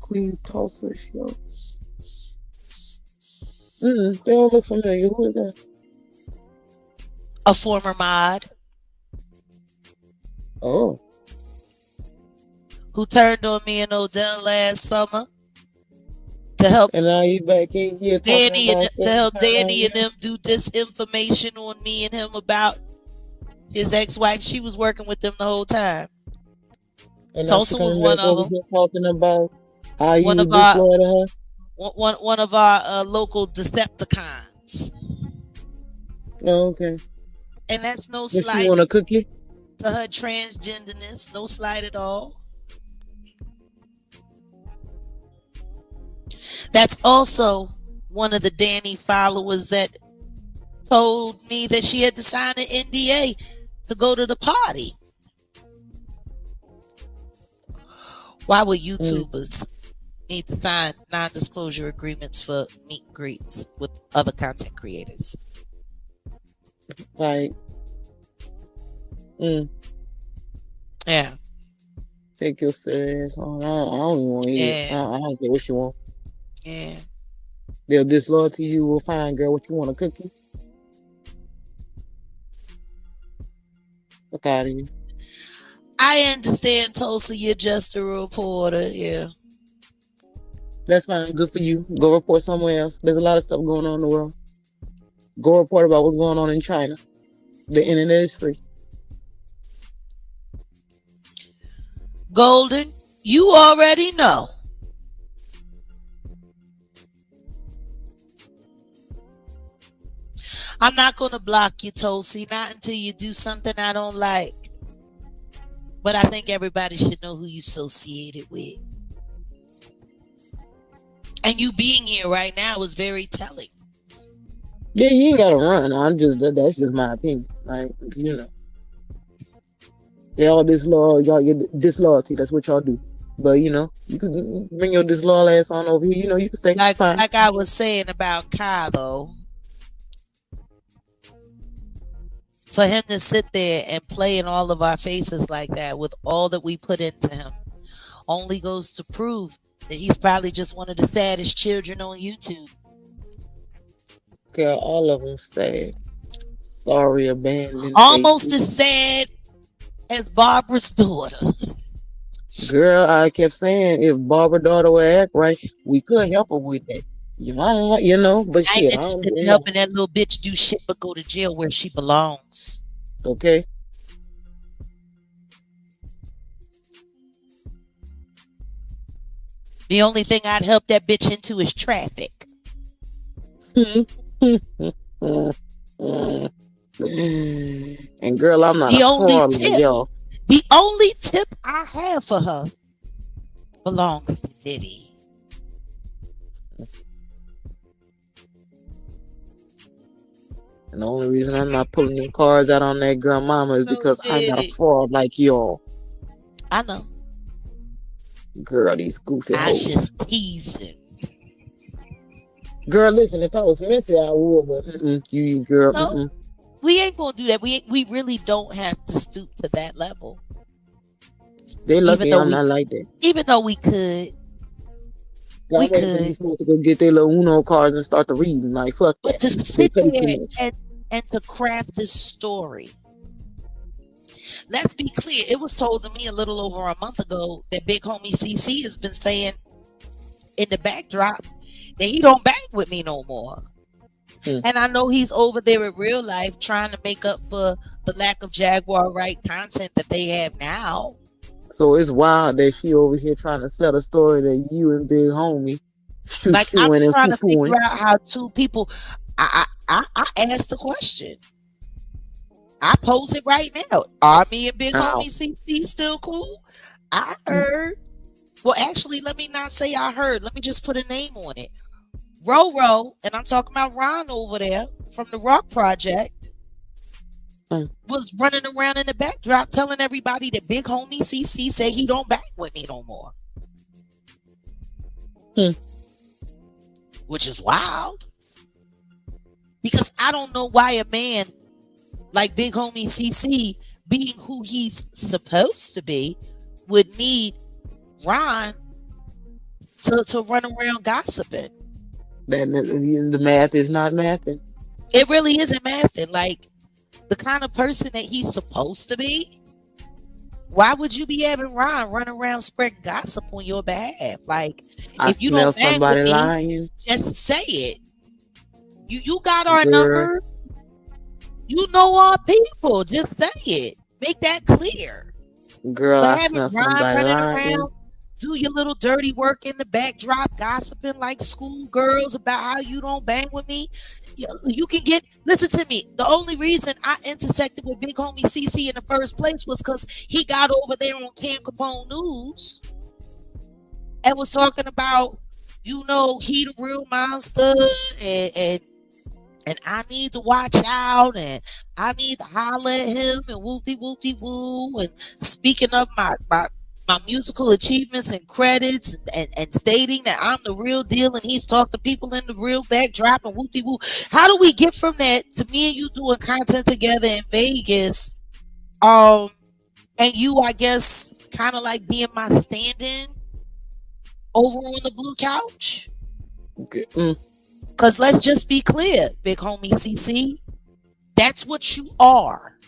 Queen Tulsa show. They don't look familiar. Who is that? A former mod. Oh. Who turned on me and Odell last summer to help. And now you back in here Danny and to help Danny and them do disinformation on me and him about his ex-wife. She was working with them the whole time. And Tulsa was one of them. Talking about how you one of disloyal to her. one of our local Decepticons. Oh, okay. And that's no Does slight she want a cookie? to her transgenderness, no slight at all. That's also one of the Danny followers that told me that she had to sign an NDA to go to the party. Why would YouTubers need to sign non-disclosure agreements for meet and greets with other content creators? Like, Yeah. take your serious on. I don't even want to eat it. Yeah. I don't care what you want. Yeah. They'll disloyal to you. Well, fine, girl. What you want, a cookie? Look out of you. I understand, Tulsa. You're just a reporter. Yeah. That's fine. Good for you. Go report somewhere else. There's a lot of stuff going on in the world. Go report about what's going on in China. The internet is free. Golden, you already know. I'm not going to block you, Tulsi, not until you do something I don't like. But I think everybody should know who you associated with. And you being here right now is very telling. Yeah, you ain't gotta run. That's just my opinion. Like, you know. Y'all disloyal, y'all get disloyalty. That's what y'all do. But you know, you can bring your disloyal ass on over here. You know, you can stay. Like fine. I was saying about Kai, though. For him to sit there and play in all of our faces like that with all that we put into him only goes to prove that he's probably just one of the saddest children on YouTube. Girl, all of them sad. Sorry, abandoned. Almost baby. as sad as Barbara's daughter. Girl, I kept saying if Barbara's daughter would act right, we could help her with that. You know, but I shit, ain't interested in helping that little bitch do shit but go to jail where she belongs. Okay. The only thing I'd help that bitch into is traffic. And girl, I'm not The a only fraud like tip- y'all. The only tip I have for her belongs to Diddy. And the only reason I'm not pulling them cards out on that girl mama is because I'm not a fraud like y'all. I know. Girl, these goofy I hoes. just teasing. Girl, listen, if I was messy, I would, but you girl. No, we ain't gonna do that. We really don't have to stoop to that level. They lucky I'm not like that. Even though we could. We could. He's supposed to go get their little Uno cards and start to reading. Like, fuck that. But to sit there and to craft this story. Let's be clear. It was told to me a little over a month ago that Big Homie CC has been saying in the backdrop that he don't bang with me no more. And I know he's over there in real life trying to make up for the lack of Jaguar right content that they have now. So it's wild that she over here trying to sell a story that you and Big Homie like I'm trying to figure out how two people. I asked the question. I pose it right now. Are me and Big Homie CC still cool? I heard. Well, actually, let me not say I heard. Let me just put a name on it. Roro, and I'm talking about Ron over there from the Rock Project, was running around in the backdrop telling everybody that Big Homie CC said he don't back with me no more. Which is wild. Because I don't know why a man like Big Homie CC, being who he's supposed to be, would need Ron to run around gossiping. Then the math is not mathing. It really isn't mathing. Like, the kind of person that he's supposed to be, why would you be having Ron run around spread gossip on your behalf? Like, if you don't bang with me, lying, just say it. You got our number. You know our people. Just say it. Make that clear. Girl, I smell somebody lying. do your little dirty work in the backdrop, gossiping like schoolgirls about how you don't bang with me. You can get, listen to me. The only reason I intersected with Big Homie CC in the first place was because he got over there on Cam Capone News and was talking about, he the real monster, and I need to watch out, and I need to holler at him, and whoopty-woo, and speaking of my musical achievements and credits, and stating that I'm the real deal, and he's talked to people in the real backdrop, and whoopty-woo. How do we get from that to me and you doing content together in Vegas, and you, I guess, kind of like being my stand-in over on the blue couch? Okay. Because let's just be clear, Big Homie CC, that's what you are.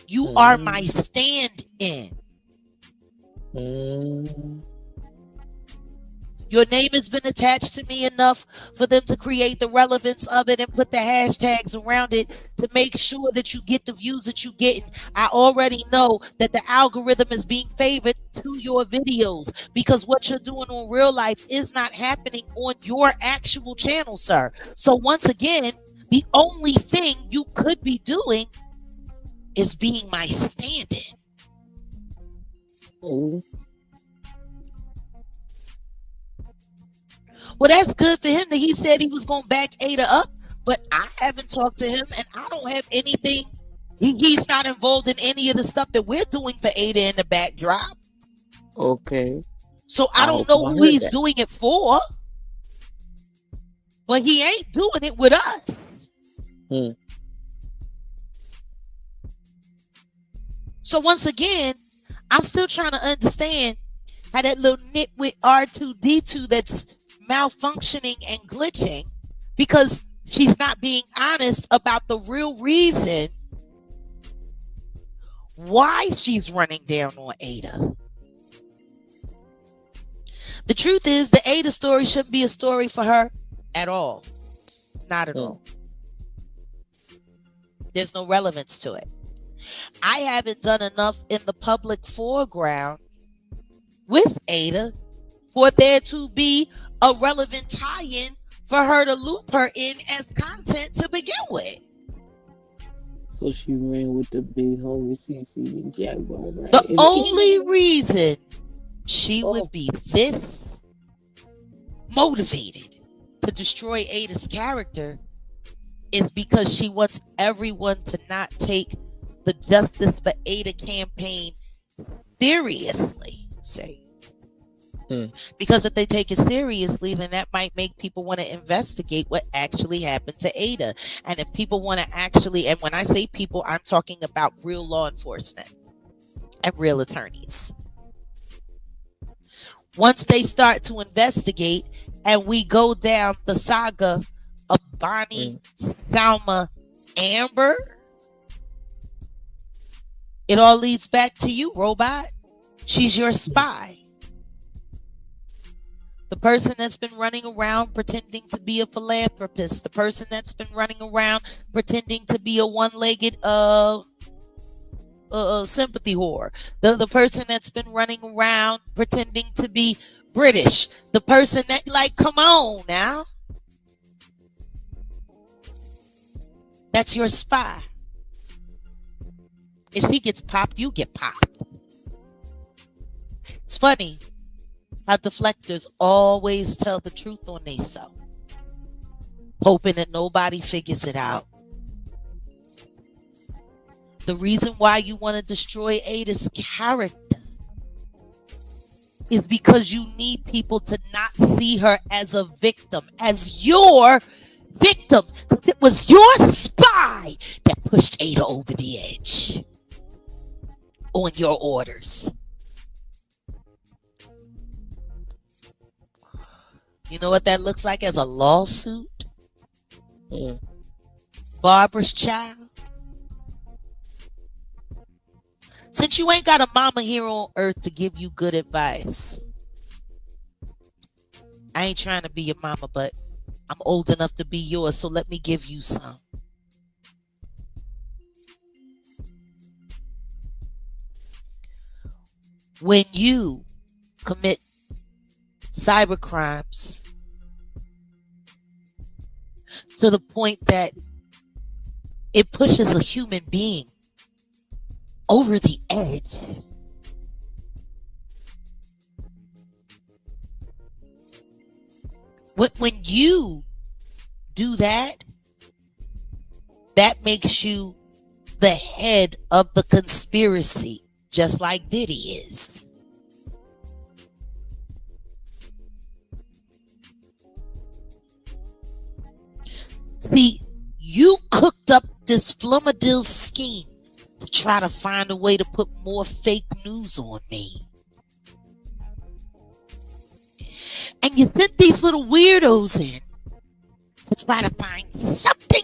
You are my stand-in. Your name has been attached to me enough for them to create the relevance of it and put the hashtags around it to make sure that you get the views that you're getting. I already know that the algorithm is being favored to your videos because what you're doing on real life is not happening on your actual channel, sir. So once again, the only thing you could be doing is being my stand-in. Well, that's good for him that he said he was going to back Ada up, but I haven't talked to him, and I don't have anything. He's not involved in any of the stuff that we're doing for Ada in the backdrop. Okay. So I don't know who he's doing it for, but he ain't doing it with us. So once again, I'm still trying to understand how that little nitwit R2D2 that's malfunctioning and glitching because she's not being honest about the real reason why she's running down on Ada. The truth is the Ada story shouldn't be a story for her at all. Not at all. There's no relevance to it. I haven't done enough in the public foreground with Ada for there to be a relevant tie-in for her to loop her in as content to begin with. So she ran with the Big Homie CC and Jaguar, right? The only reason she would be this motivated to destroy Ada's character is because she wants everyone to not take the Justice for Ada campaign seriously, say. Because if they take it seriously, then that might make people want to investigate what actually happened to Ada. And if people want to actually, and when I say people, I'm talking about real law enforcement and real attorneys. Once they start to investigate and we go down the saga of Bonnie, Salma, Amber, it all leads back to you, robot. She's your spy. The person that's been running around pretending to be a philanthropist. The person that's been running around pretending to be a one-legged sympathy whore. The person that's been running around pretending to be British. The person that, like, come on now. That's your spy. If he gets popped, you get popped. It's funny how deflectors always tell the truth on themselves, hoping that nobody figures it out. The reason why you want to destroy Ada's character is because you need people to not see her as a victim, as your victim. Because it was your spy that pushed Ada over the edge on your orders. You know what that looks like as a lawsuit? Barbara's child. Since you ain't got a mama here on earth to give you good advice, I ain't trying to be your mama, but I'm old enough to be yours, so let me give you some. When you commit cyber crimes to the point that it pushes a human being over the edge. When you do that, that makes you the head of the conspiracy, just like Diddy is. See, you cooked up this Flumadil scheme to try to find a way to put more fake news on me. And you sent these little weirdos in to try to find something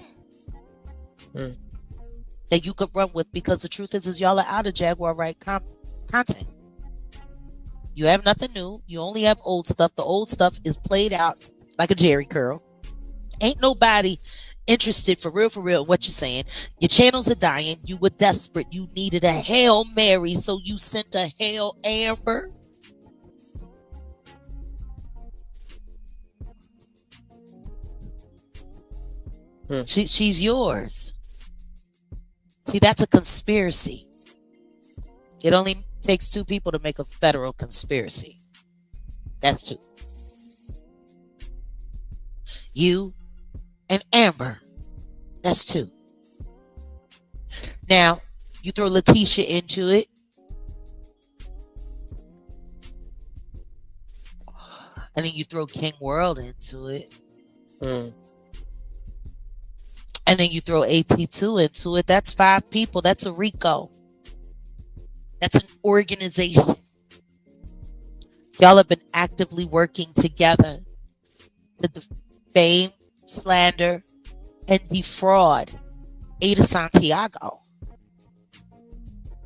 that you could run with, because the truth is y'all are out of Jaguar right content. You have nothing new. You only have old stuff. The old stuff is played out like a Jerry curl. Ain't nobody interested for real in what you're saying. Your channels are dying. You were desperate. You needed a Hail Mary, so you sent a Hail Amber. She's yours. See, that's a conspiracy. It only takes two people to make a federal conspiracy. That's two. You and Amber. That's two. Now, you throw Letitia into it. And then you throw King World into it. And then you throw AT2 into it. That's 5 people. That's a RICO. That's an organization. Y'all have been actively working together to defame, slander, and defraud Ada Santiago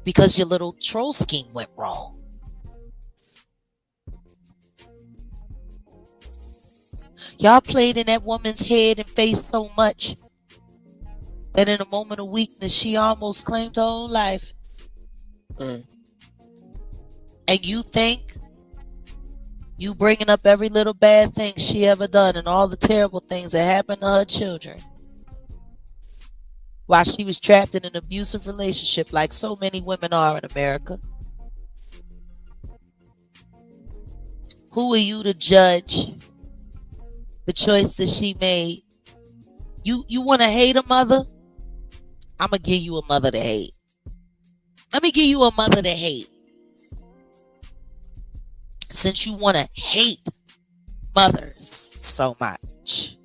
because your little troll scheme went wrong. Y'all played in that woman's head and face so much that in a moment of weakness, she almost claimed her own life. And you think you bringing up every little bad thing she ever done and all the terrible things that happened to her children while she was trapped in an abusive relationship like so many women are in America. Who are you to judge the choice that she made? You want to hate a mother? I'm going to give you a mother to hate. Let me give you a mother to hate. Since you want to hate mothers so much,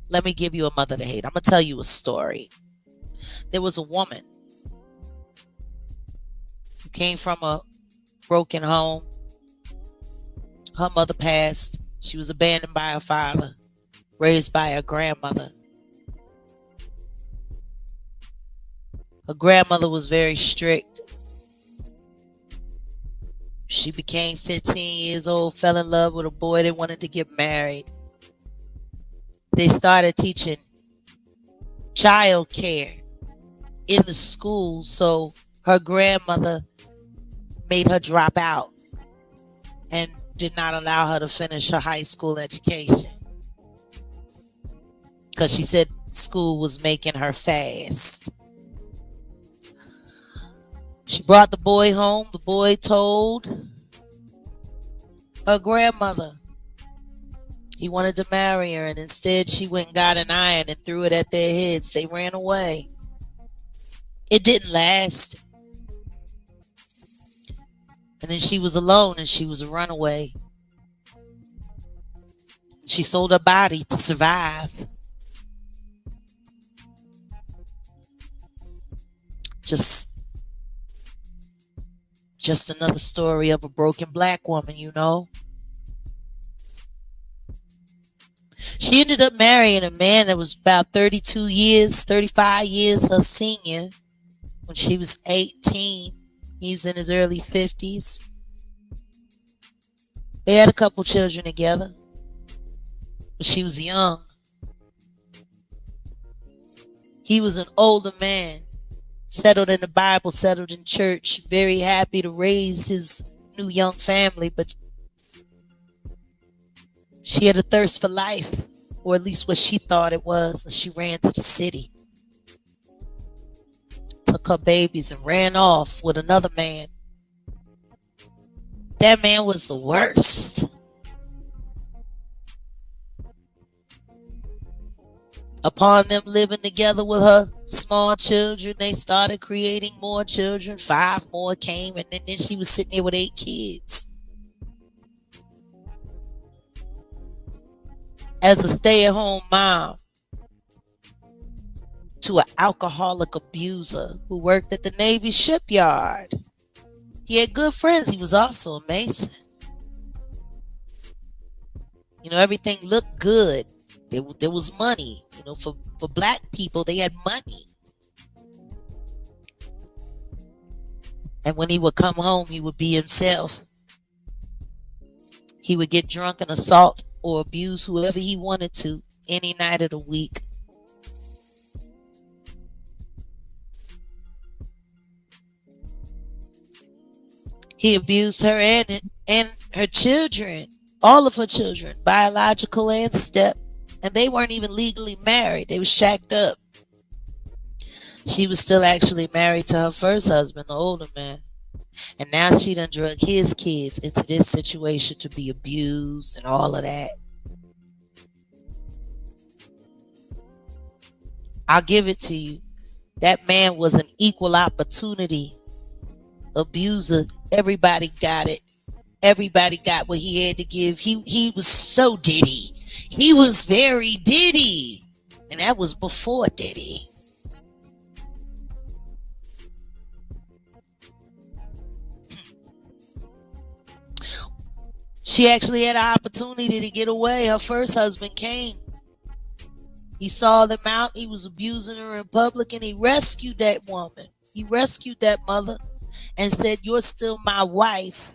let me give you a mother to hate. I'm going to tell you a story. There was a woman who came from a broken home. Her mother passed. She was abandoned by her father, raised by her grandmother. Her grandmother was very strict. She became 15 years old, fell in love with a boy. They wanted to get married. They started teaching child care in the school, so her grandmother made her drop out and did not allow her to finish her high school education because she said school was making her fast. She brought the boy home. The boy told her grandmother he wanted to marry her, and instead she went and got an iron and threw it at their heads. They ran away. It didn't last. And then she was alone and she was a runaway. She sold her body to survive. Just another story of a broken black woman, you know. She ended up marrying a man that was about 35 years her senior when she was 18. He was in his early 50s. They had a couple children together, but she was young. He was an older man, settled in the Bible, settled in church, very happy to raise his new young family, but She had a thirst for life, or at least what she thought it was, and she ran to the city. Took her babies and ran off with another man. That man was the worst. Upon them living together with her small children, they started creating more children. 5 more came, and then she was sitting there with 8 kids. As a stay-at-home mom to an alcoholic abuser who worked at the Navy shipyard. He had good friends. He was also a Mason. You know, everything looked good. There was money. You know, for black people, they had money. And when he would come home, he would be himself. He would get drunk and assault or abuse whoever he wanted to any night of the week. He abused her and her children, all of her children, biological and step. And they weren't even legally married. They were shacked up. She was still actually married to her first husband, the older man. And now she done drug his kids into this situation to be abused and all of that. I'll give it to you. That man was an equal opportunity abuser. Everybody got it. Everybody got what he had to give. He was so Diddy. He was very Diddy. And that was before Diddy. She actually had an opportunity to get away. Her first husband came. He saw them out. He was abusing her in public, and he rescued that woman. He rescued that mother and said, "You're still my wife.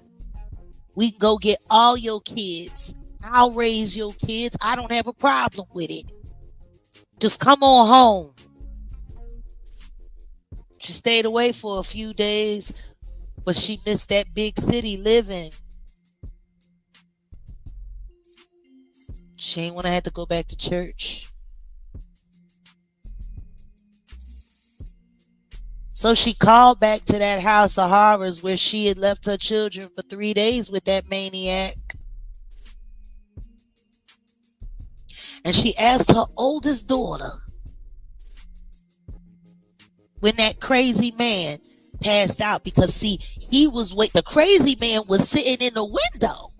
We can go get all your kids. I'll raise your kids. I don't have a problem with it. Just come on home." She stayed away for a few days, but she missed that big city living. She ain't want to have to go back to church. So she called back to that house of horrors where she had left her children for 3 days with that maniac. And she asked her oldest daughter, when that crazy man passed out, because see, the crazy man was sitting in the window.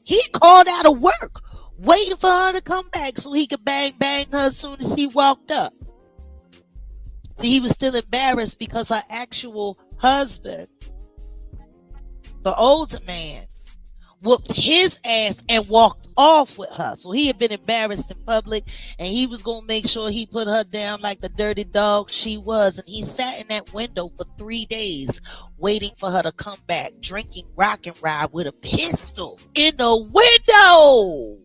He called out of work, waiting for her to come back so he could bang her as soon as she walked up. See, he was still embarrassed because her actual husband, the older man, whooped his ass and walked off with her. So he had been embarrassed in public, and he was going to make sure he put her down like the dirty dog she was. And he sat in that window for 3 days waiting for her to come back, drinking rock and ride with a pistol in the window.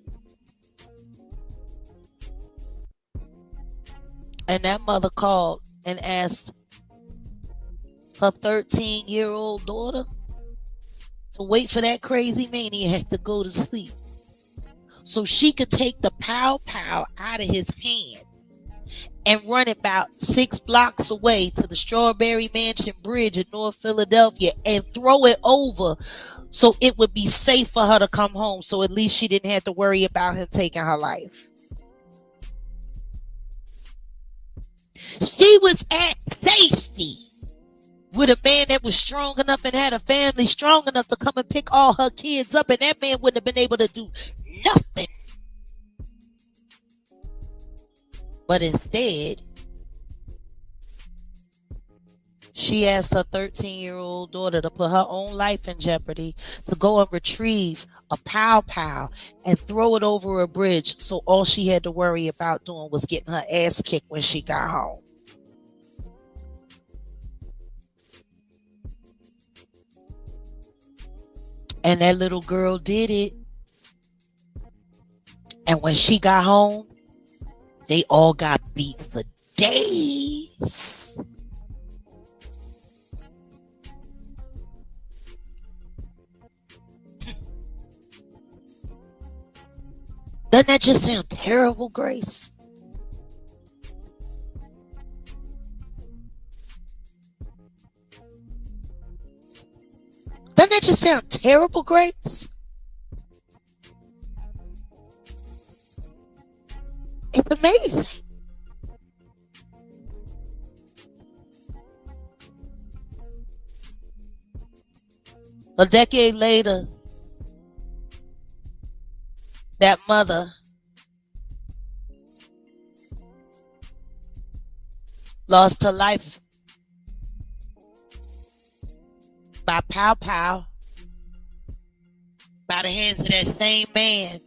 And that mother called and asked her 13-year-old daughter to wait for that crazy maniac to go to sleep so she could take the pow out of his hand and run about 6 blocks away to the Strawberry Mansion Bridge in North Philadelphia and throw it over so it would be safe for her to come home, so at least she didn't have to worry about him taking her life. She was at safety with a man that was strong enough and had a family strong enough to come and pick all her kids up, and that man wouldn't have been able to do nothing. But instead, she asked her 13-year-old daughter to put her own life in jeopardy to go and retrieve a pow and throw it over a bridge, so all she had to worry about doing was getting her ass kicked when she got home. And that little girl did it. And when she got home, they all got beat for days. Doesn't that just sound terrible, Grace? Doesn't that just sound terrible, Grace? It's amazing. A decade later, that mother lost her life by pow pow by the hands of that same man.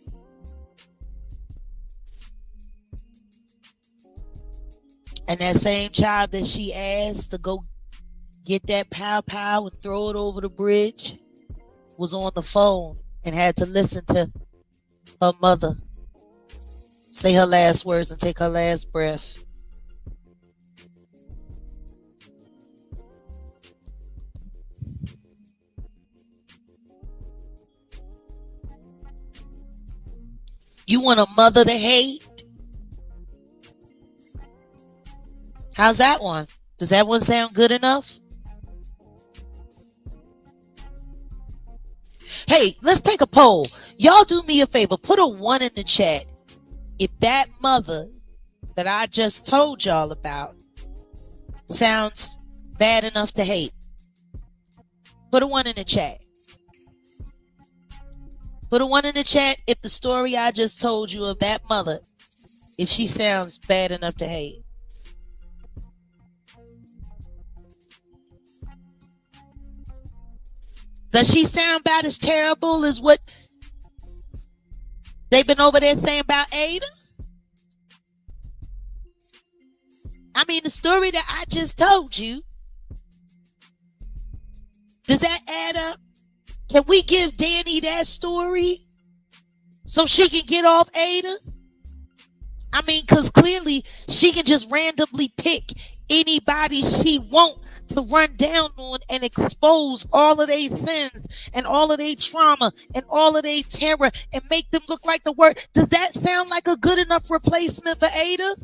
And that same child that she asked to go get that pow pow and throw it over the bridge was on the phone and had to listen to her mother say her last words and take her last breath. You want a mother to hate? How's that one? Does that one sound good enough? Hey, let's take a poll. Y'all do me a favor. Put a 1 in the chat if that mother that I just told y'all about sounds bad enough to hate. Put a 1 in the chat. Put a 1 in the chat if the story I just told you of that mother, if she sounds bad enough to hate. Does she sound about as terrible as what they've been over there saying about Ada? I mean, the story that I just told you, does that add up? Can we give Danny that story so she can get off Ada? I mean, because clearly she can just randomly pick anybody she wants to run down on and expose all of their sins and all of their trauma and all of their terror and make them look like the word. Does that sound like a good enough replacement for Ada?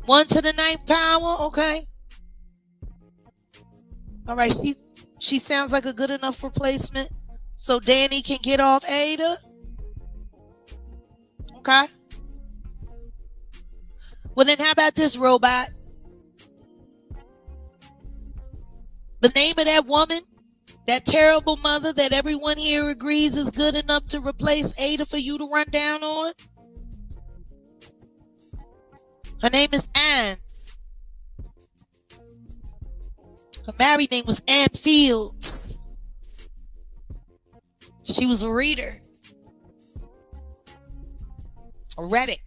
One to the 9th power, okay. All right, she sounds like a good enough replacement so Danny can get off Ada. Okay. Well, then how about this, robot? The name of that woman, that terrible mother that everyone here agrees is good enough to replace Ada for you to run down on? Her name is Ann. Her married name was Ann Fields. She was a reader. A Reddick.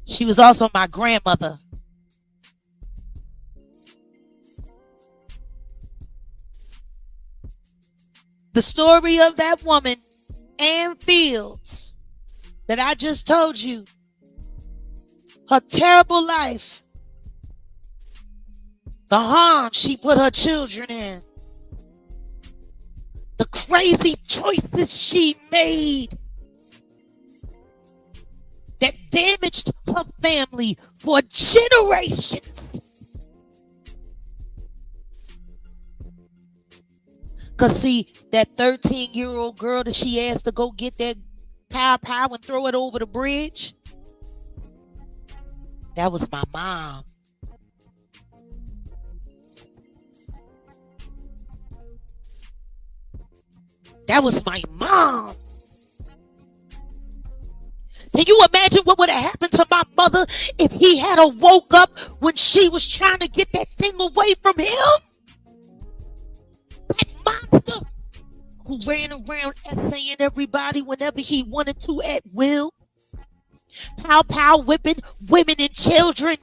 She was also my grandmother. The story of that woman, Ann Fields, that I just told you, her terrible life, the harm she put her children in, the crazy choices she made that damaged her family for generations. Because see, that 13-year-old girl that she asked to go get that pow pow and throw it over the bridge, that was my mom. That was my mom. Can you imagine what would have happened to my mother if he had woke up when she was trying to get that thing away from him? That monster who ran around essaying everybody whenever he wanted to at will. Pow pow whipping women and children.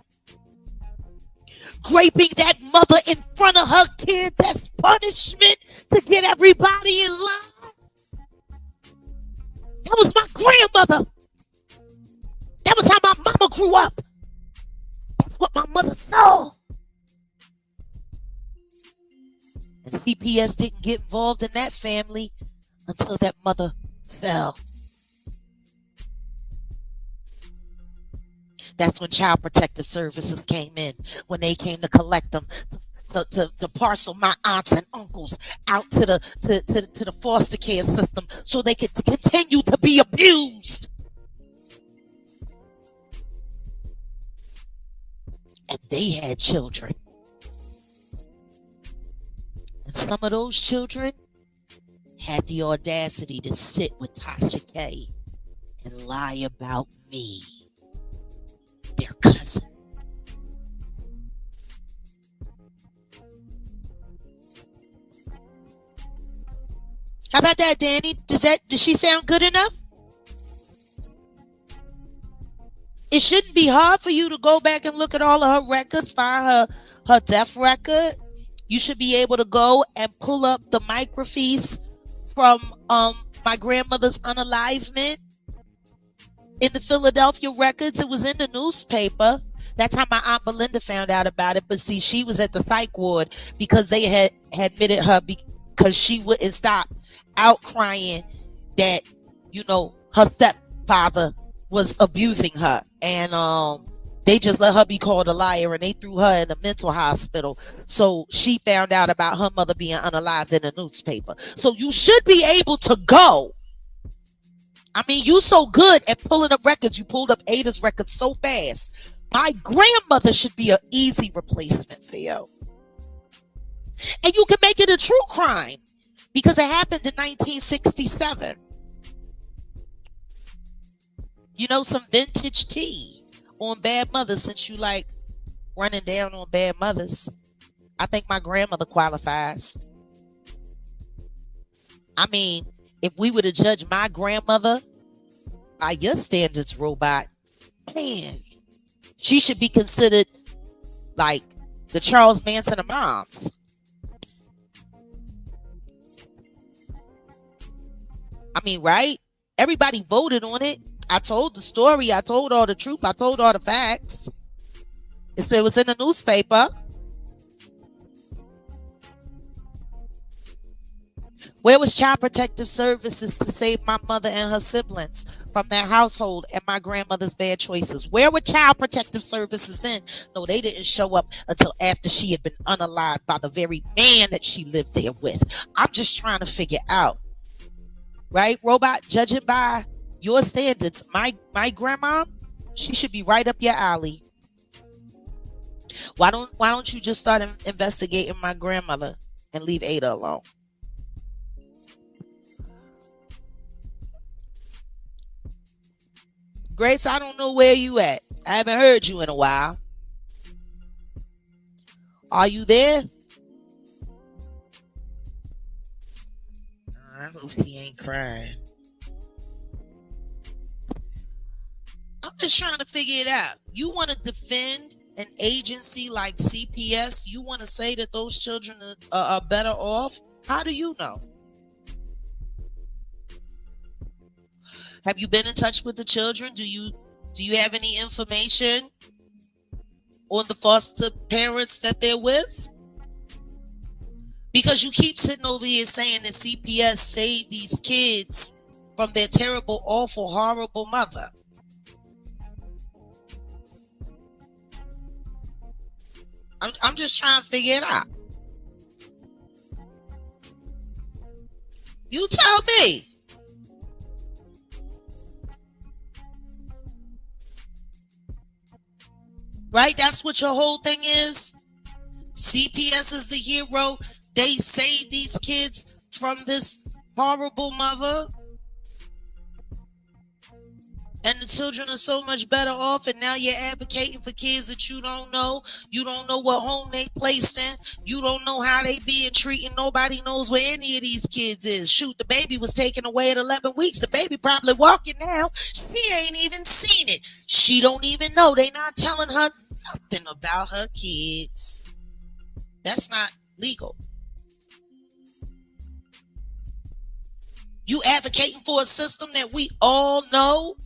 Raping that mother in front of her kids as punishment to get everybody in line. That was my grandmother. That was how my mama grew up. That's what my mother know. And CPS didn't get involved in that family until that mother fell. That's when Child Protective Services came in, when they came to collect them, to parcel my aunts and uncles out to the foster care system so they could continue to be abused. And they had children. And some of those children had the audacity to sit with Tasha K and lie about me, their cousin. How about that, Danny? Does she sound good enough? It shouldn't be hard for you to go back and look at all of her records, find her death record. You should be able to go and pull up the microfiche from my grandmother's unalivement in the Philadelphia records. It was in the newspaper. That's how my Aunt Belinda found out about it. But see, she was at the psych ward because they had admitted her because she wouldn't stop out crying that, you know, her stepfather was abusing her. And they just let her be called a liar and they threw her in a mental hospital. So she found out about her mother being unalived in the newspaper. So you should be able to go. I mean, you so good at pulling up records. You pulled up Ada's records so fast. My grandmother should be an easy replacement for you. And you can make it a true crime because it happened in 1967. You know, some vintage tea on bad mothers, since you like running down on bad mothers. I think my grandmother qualifies. I mean, if we were to judge my grandmother by your standards, Robot, man, she should be considered like the Charles Manson of moms. I mean, right? Everybody voted on it. I told the story. I told all the truth. I told all the facts. It was in the newspaper. Where was Child Protective Services to save my mother and her siblings from their household and my grandmother's bad choices? Where were Child Protective Services then? No, they didn't show up until after she had been unalived by the very man that she lived there with. I'm just trying to figure out, right, Robot? Judging by your standards, my grandma, she should be right up your alley. Why don't you just start investigating my grandmother and leave Ada alone? Grace, I don't know where you at. I haven't heard you in a while. Are you there? I hope he ain't crying. I'm just trying to figure it out. You want to defend an agency like CPS? You want to say that those children are better off? How do you know? Have you been in touch with the children? Do you have any information on the foster parents that they're with? Because you keep sitting over here saying that CPS saved these kids from their terrible, awful, horrible mother. I'm just trying to figure it out. You tell me. Right? That's what your whole thing is. CPS is the hero. They saved these kids from this horrible mother. And the children are so much better off, and now you're advocating for kids that you don't know. You don't know what home they placed in. You don't know how they being treated. Nobody knows where any of these kids is. Shoot, the baby was taken away at 11 weeks. The baby probably walking now. She ain't even seen it. She don't even know. They not telling her nothing about her kids. That's not legal. You advocating for a system that we all know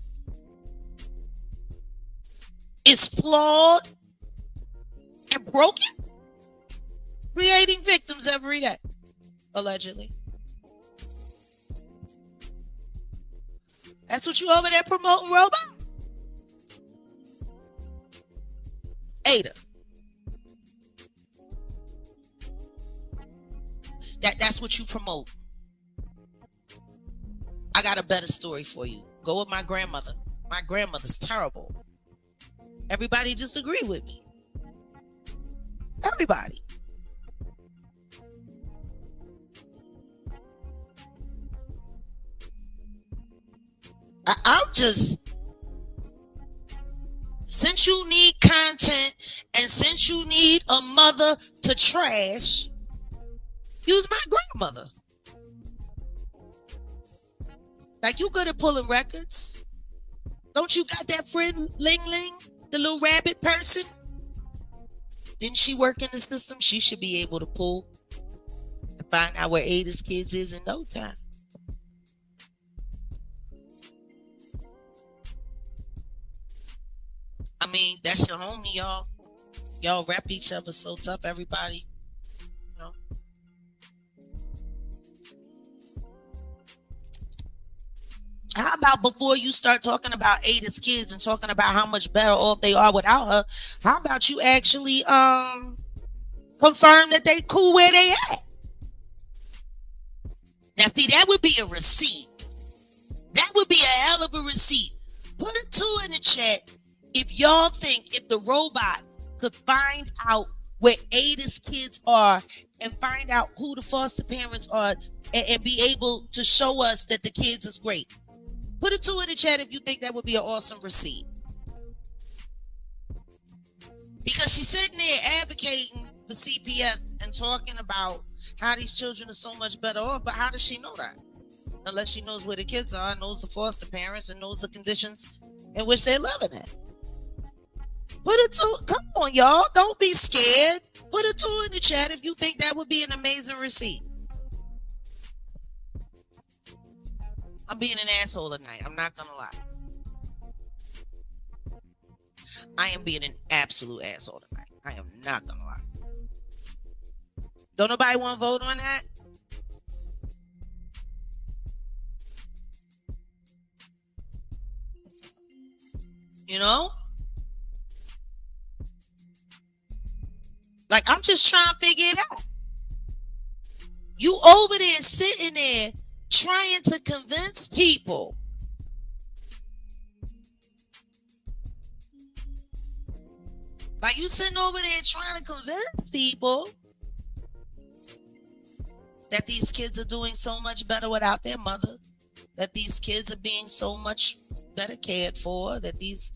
is flawed and broken, creating victims every day, allegedly. That's what you over there promoting, robots? Ada. That's what you promote. I got a better story for you. Go with my grandmother. My grandmother's terrible. Everybody disagree with me. Everybody. I'm just, since you need content and since you need a mother to trash, use my grandmother. Like, you good at pulling records? Don't you got that friend Ling Ling, the little rabbit person? Didn't she work in the system? She should be able to pull and find out where Ada's kids is in no time. I mean, that's your homie, y'all. Y'all rep each other so tough, everybody. You know? How about before you start talking about Ada's kids and talking about how much better off they are without her, how about you actually confirm that they cool where they at? Now, see, that would be a receipt. That would be a hell of a receipt. Put a 2 in the chat if y'all think if the robot could find out where Ada's kids are and find out who the foster parents are and be able to show us that the kids is great. Put a 2 in the chat if you think that would be an awesome receipt. Because she's sitting there advocating for CPS and talking about how these children are so much better off, but how does she know that? Unless she knows where the kids are, knows the foster parents, and knows the conditions in which they're living in. Put a 2, come on, y'all. Don't be scared. Put a 2 in the chat if you think that would be an amazing receipt. I'm being an asshole tonight. I'm not gonna lie. I am being an absolute asshole tonight. I am not gonna lie. Don't nobody want to vote on that? You know? Like, I'm just trying to figure it out. You over there sitting there trying to convince people like you sitting over there trying to convince people that these kids are doing so much better without their mother, that these kids are being so much better cared for, that these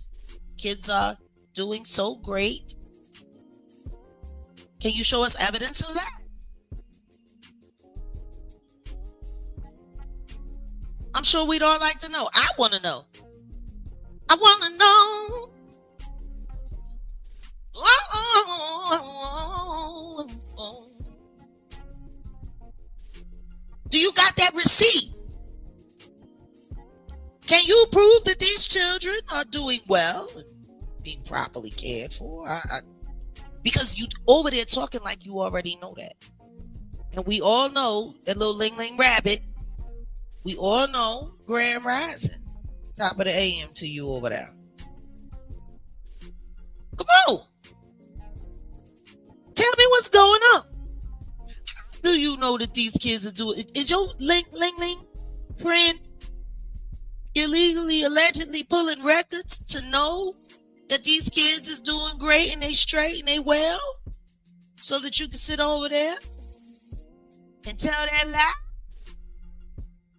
kids are doing so great. Can you show us evidence of that? I'm sure we'd all like to know. I want to know. I want to know. Do you got that receipt? Can you prove that these children are doing well and being properly cared for? Because you over there talking like you already know that. And we all know that little Ling Ling Rabbit. We all know Grand Rising. Top of the AM to you over there. Come on. Tell me what's going on. How do you know that these kids are doing? Is your Ling Ling friend illegally, allegedly pulling records to know that these kids is doing great and they straight and they well? So that you can sit over there and tell that lie?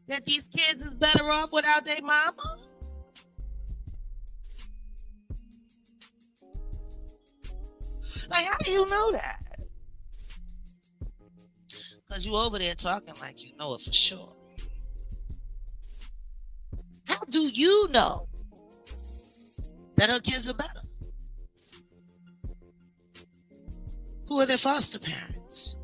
That these kids is better off without their mama? Like, how do you know that? Because you over there talking like you know it for sure. How do you know that her kids are better? Who are their foster parents?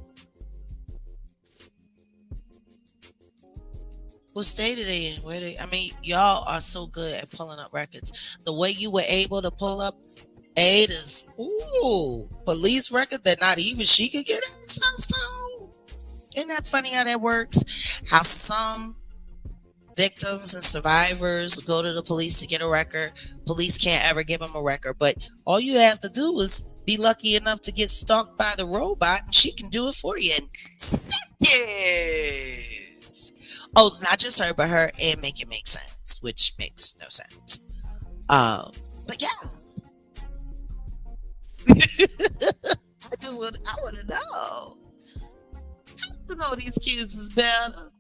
What state are they in? Where they? I mean, y'all are so good at pulling up records. The way you were able to pull up Ada's police record that not even she could get access to. Isn't that funny how that works? How some victims and survivors go to the police to get a record. Police can't ever give them a record, but all you have to do is be lucky enough to get stalked by the robot, and she can do it for you in seconds. Oh, not just her, but her and make it make sense, which makes no sense. But yeah. I want to know. I know these kids is better.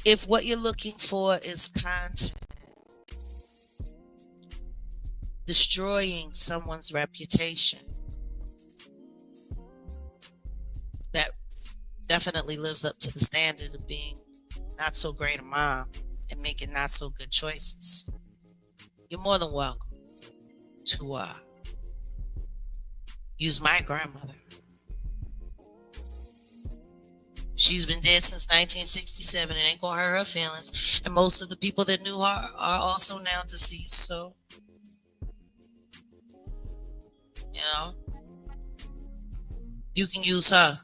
If what you're looking for is content, destroying someone's reputation, that definitely lives up to the standard of being not so great a mom and making not so good choices, you're more than welcome to use my grandmother. She's been dead since 1967. It ain't gonna hurt her feelings. And most of the people that knew her are also now deceased. So, you know, you can use her.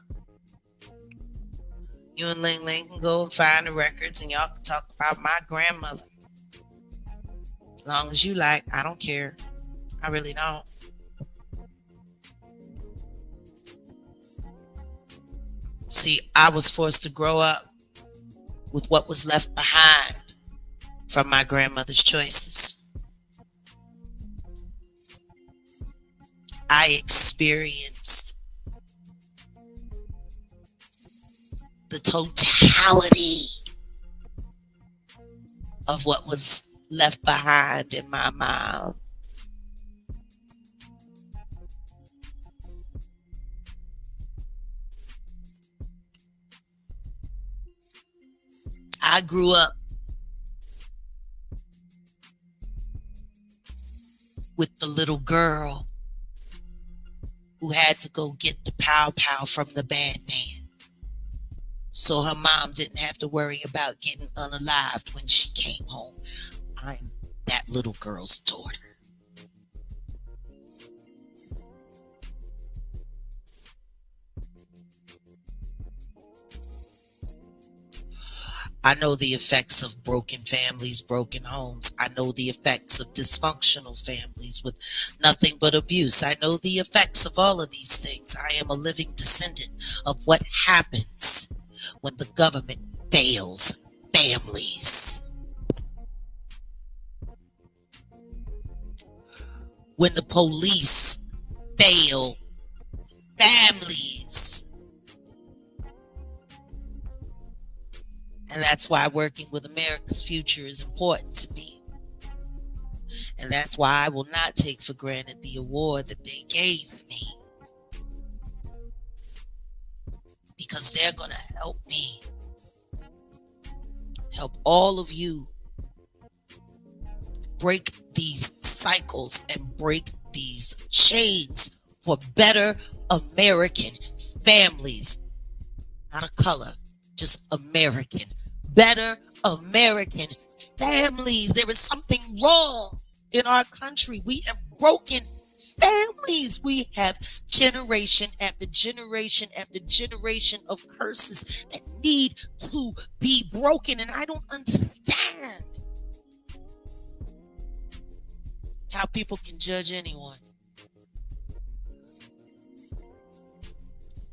You and Ling Ling can go and find the records and y'all can talk about my grandmother. As long as you like, I don't care. I really don't. See, I was forced to grow up with what was left behind from my grandmother's choices. I experienced the totality of what was left behind in my mom. I grew up with the little girl who had to go get the pow pow from the bad man, so her mom didn't have to worry about getting unalived when she came home. I'm that little girl's daughter. I know the effects of broken families, broken homes. I know the effects of dysfunctional families with nothing but abuse. I know the effects of all of these things. I am a living descendant of what happens when the government fails families. When the police fail families. And that's why working with America's future is important to me. And that's why I will not take for granted the award that they gave me. Because they're going to help me. Help all of you break these cycles and break these chains for better American families. Not a color, just American. Better American families. There is something wrong in our country. We have broken families. We have generation after generation after generation of curses that need to be broken. And I don't understand how people can judge anyone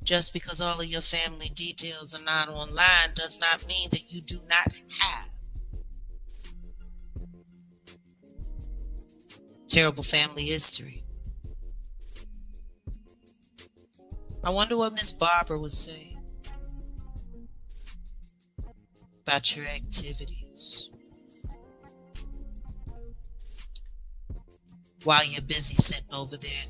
just because all of your family details are not online does not mean that you do not have terrible family history. I wonder what Miss Barbara would say about your activities while you're busy sitting over there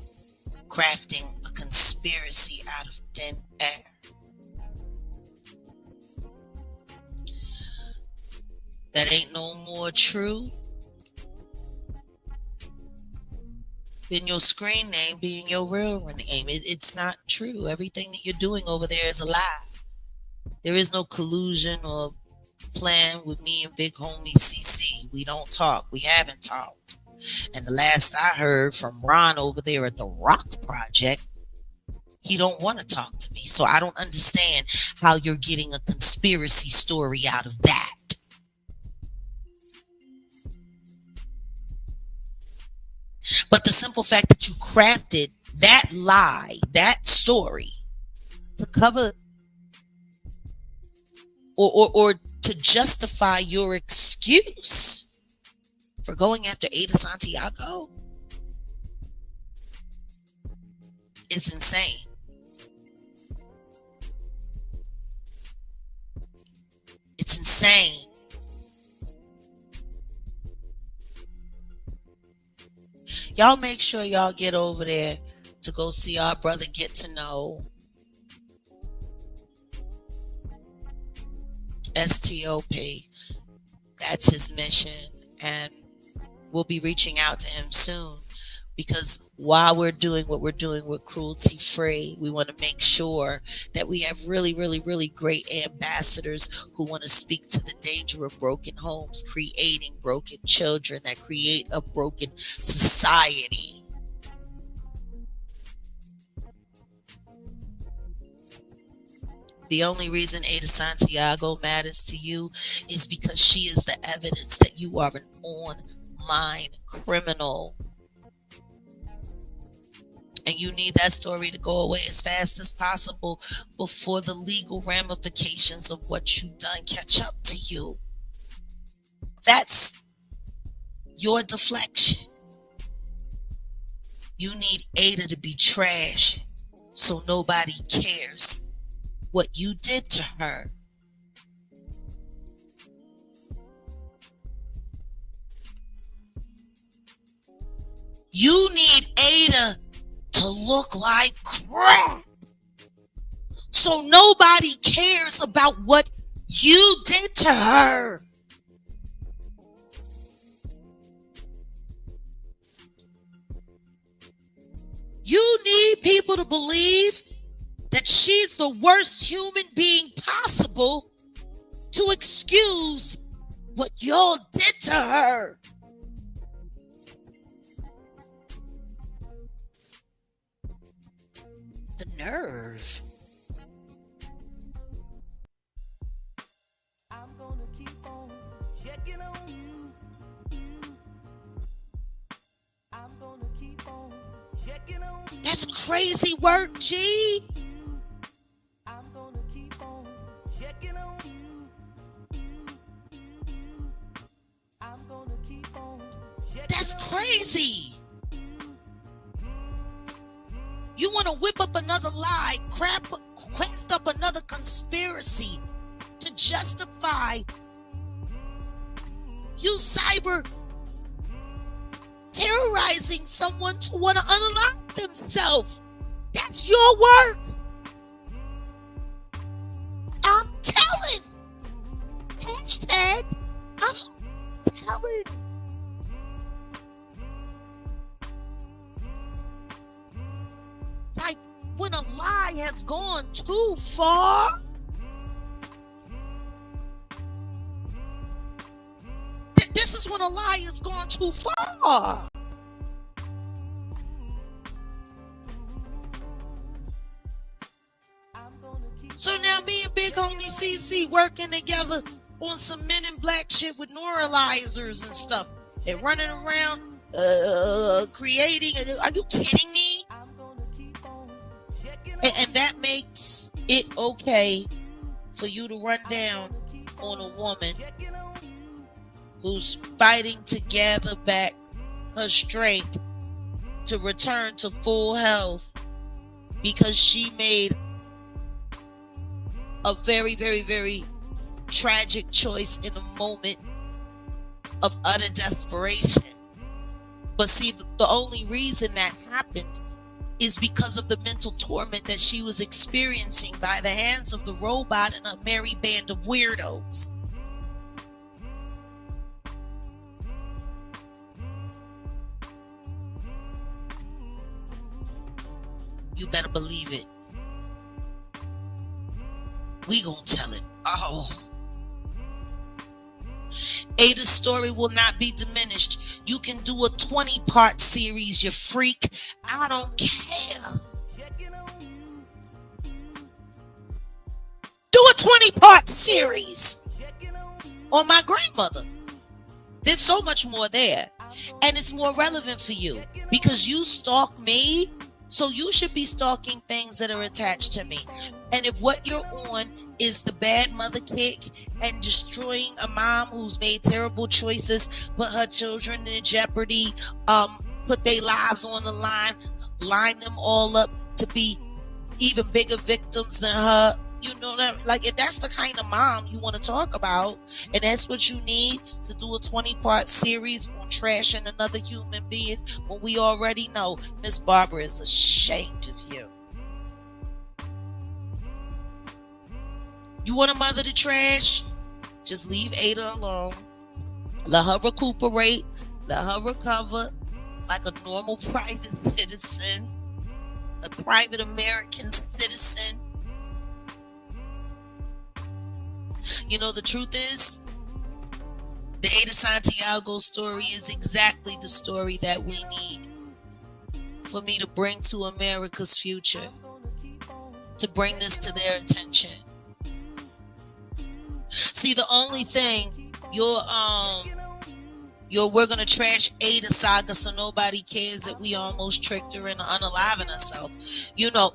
crafting a conspiracy out of thin air. That ain't no more true than your screen name being your real name. It's not true. Everything that you're doing over there is a lie. There is no collusion or plan with me and big homie CC. We don't talk. We haven't talked. And the last I heard from Ron over there at the Rock Project, he don't want to talk to me. So I don't understand how you're getting a conspiracy story out of that. But the simple fact that you crafted that lie, that story, to cover or to justify your excuse for going after Ada Santiago is insane. It's insane. Y'all make sure y'all get over there to go see our brother Get to Know. STOP. That's his mission. And we'll be reaching out to him soon, because while we're doing what we're doing with Cruelty Free, we want to make sure that we have really, really, really great ambassadors who want to speak to the danger of broken homes, creating broken children that create a broken society. The only reason Ada Santiago matters to you is because she is the evidence that you are an online criminal. And you need that story to go away as fast as possible before the legal ramifications of what you've done catch up to you. That's your deflection. You need Ada to be trash so nobody cares what you did to her. You need Ada to look like crap so nobody cares about what you did to her. You need people to believe that she's the worst human being possible to excuse what y'all did to her. The nerve. I'm gonna keep on checking on you. I'm gonna keep on checking on you. That's crazy work, G. I'm gonna keep on checking on you. I'm gonna keep on checking. That's crazy. You want to whip up another lie, craft up another conspiracy to justify you cyber terrorizing someone to want to unalive themselves. That's your work. I'm telling. Hashtag, I'm telling. Like, when a lie has gone too far, this is when a lie has gone too far. So now me and big homie CC working together on some Men in Black shit with neuralizers and stuff and running around creating. Are you kidding me? And that makes it okay for you to run down on a woman who's fighting to gather back her strength to return to full health because she made a very, very, very tragic choice in a moment of utter desperation. But see, the only reason that happened is because of the mental torment that she was experiencing by the hands of the robot and a merry band of weirdos. You better believe it. We gonna tell it all. Ada's story will not be diminished. You can do a 20-part series, you freak. I don't care. Do a 20-part series on my grandmother. There's so much more there. And it's more relevant for you because you stalk me. So you should be stalking things that are attached to me. And if what you're on is the bad mother kick and destroying a mom who's made terrible choices, put her children in jeopardy, put their lives on the line them all up to be even bigger victims than her, you know that, like, if that's the kind of mom you want to talk about, and that's what you need to do a 20-part series on trashing another human being, when we already know Miss Barbara is ashamed of you. You want a mother to trash? Just leave Ada alone. Let her recuperate. Let her recover like a normal private citizen, a private American citizen. You know, the truth is, the Ada Santiago story is exactly the story that we need for me to bring to America's future, to bring this to their attention. See, the only thing, we're gonna trash Ada saga so nobody cares that we almost tricked her into unaliving herself. You know,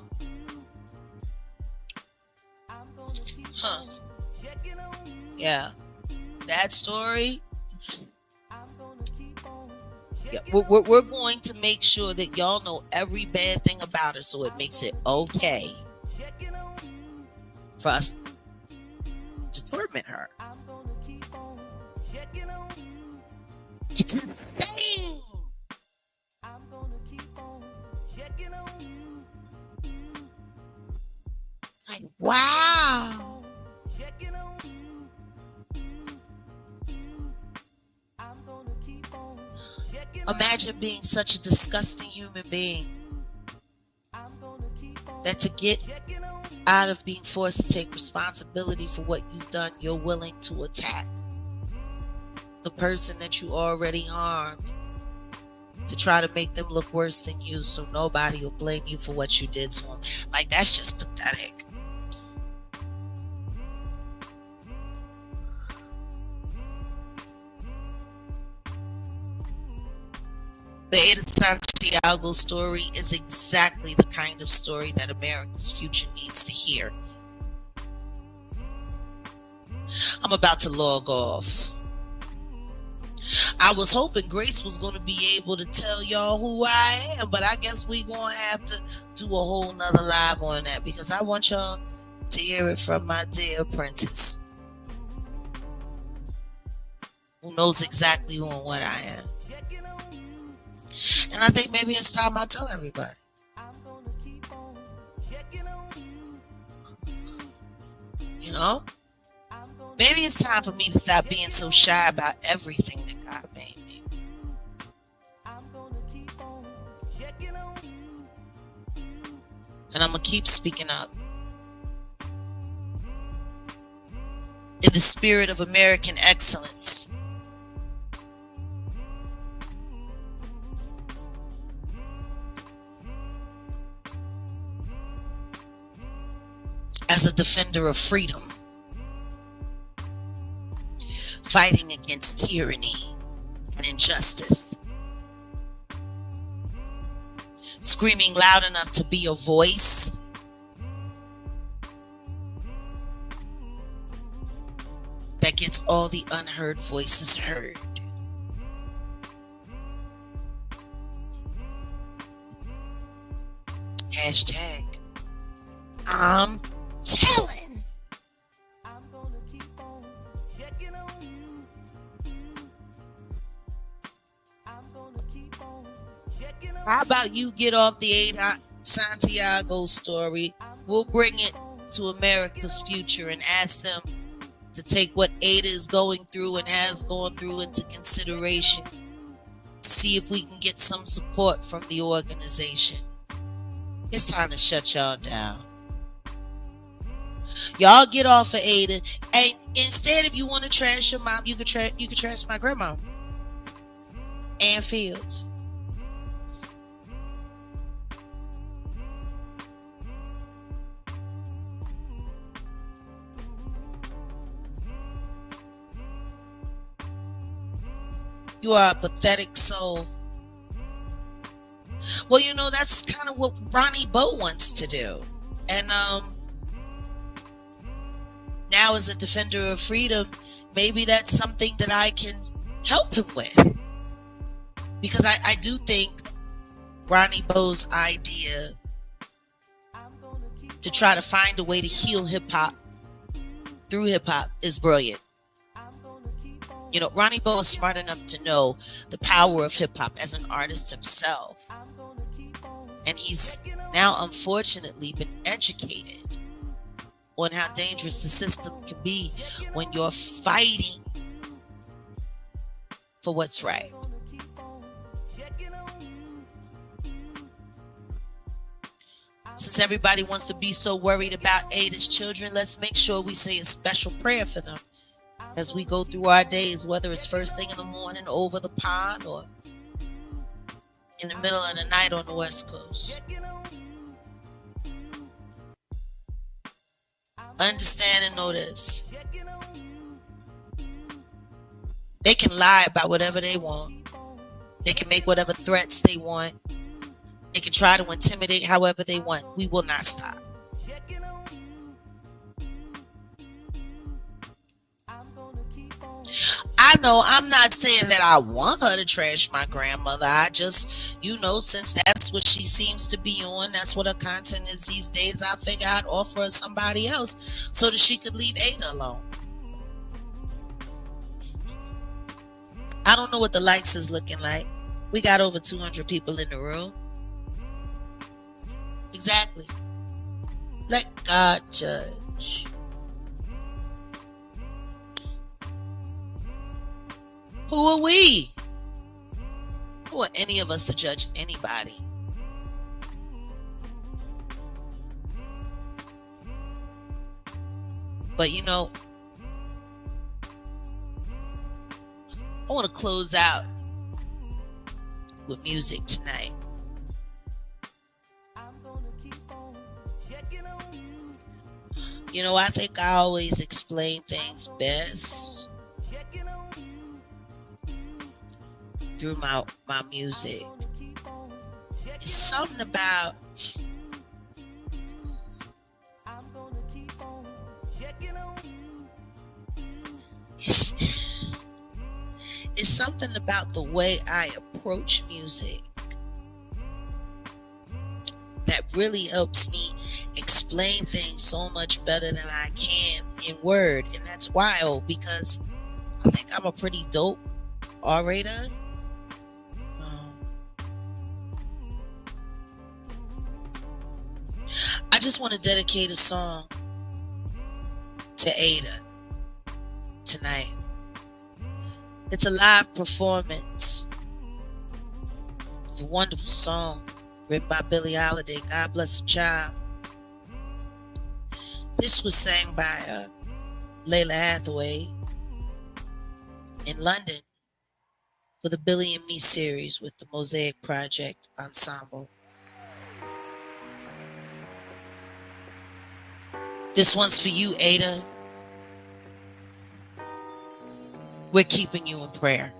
yeah, that story. Yeah, we're going to make sure that y'all know every bad thing about her, so it makes it okay for us to torment her. It's insane. Like, wow. Imagine being such a disgusting human being that to get out of being forced to take responsibility for what you've done, you're willing to attack the person that you already harmed to try to make them look worse than you, so nobody will blame you for what you did to them. Like, that's just pathetic. The Ada Santiago story is exactly the kind of story that America's future needs to hear. I'm about to log off. I was hoping Grace was going to be able to tell y'all who I am, but I guess we going to have to do a whole nother live on that because I want y'all to hear it from my dear apprentice who knows exactly who and what I am. And I think maybe it's time I tell everybody. You know? Maybe it's time for me to stop being so shy about everything that God made me. And I'm going to keep speaking up. In the spirit of American excellence. As a defender of freedom, fighting against tyranny and injustice, screaming loud enough to be a voice, that gets all the unheard voices heard. Hashtag I'm telling. How about you get off the Ada Santiago story? We'll bring it to America's future and ask them to take what Ada is going through and has gone through into consideration to see if we can get some support from the organization. It's time to shut y'all down. Y'all get off of Ada, and instead, if you want to trash your mom, you could trash my grandma, Ann Fields. You are a pathetic soul. Well, you know, that's kind of what Ronnie Bo wants to do. And now as a defender of freedom, maybe that's something that I can help him with. Because I do think Ronnie Bo's idea to try to find a way to heal hip-hop through hip-hop is brilliant. You know, Ronnie Bo is smart enough to know the power of hip-hop as an artist himself. And he's now, unfortunately, been educated on how dangerous the system can be when you're fighting for what's right. Since everybody wants to be so worried about Ada's children, let's make sure we say a special prayer for them as we go through our days, whether it's first thing in the morning over the pond or in the middle of the night on the West Coast. Understand and know this. They can lie about whatever they want. They can make whatever threats they want. They can try to intimidate however they want. We will not stop. I know I'm not saying that I want her to trash my grandmother. I just, you know, since that's what she seems to be on, that's what her content is these days, I figure I'd offer her somebody else so that she could leave Ada alone. I don't know what the likes is looking like. We got over 200 people in the room. Exactly. Let God judge. Who are we? Who are any of us to judge anybody? But you know, I want to close out with music tonight. You know, I think I always explain things best through my music. It's something about it's something about the way I approach music that really helps me explain things so much better than I can in word. And that's wild because I think I'm a pretty dope orator. I just want to dedicate a song to Ada tonight. It's a live performance of a wonderful song written by Billie Holiday, God Bless the Child. This was sang by Layla Hathaway in London for the Billie and Me series with the Mosaic Project Ensemble. This one's for you, Ada. We're keeping you in prayer.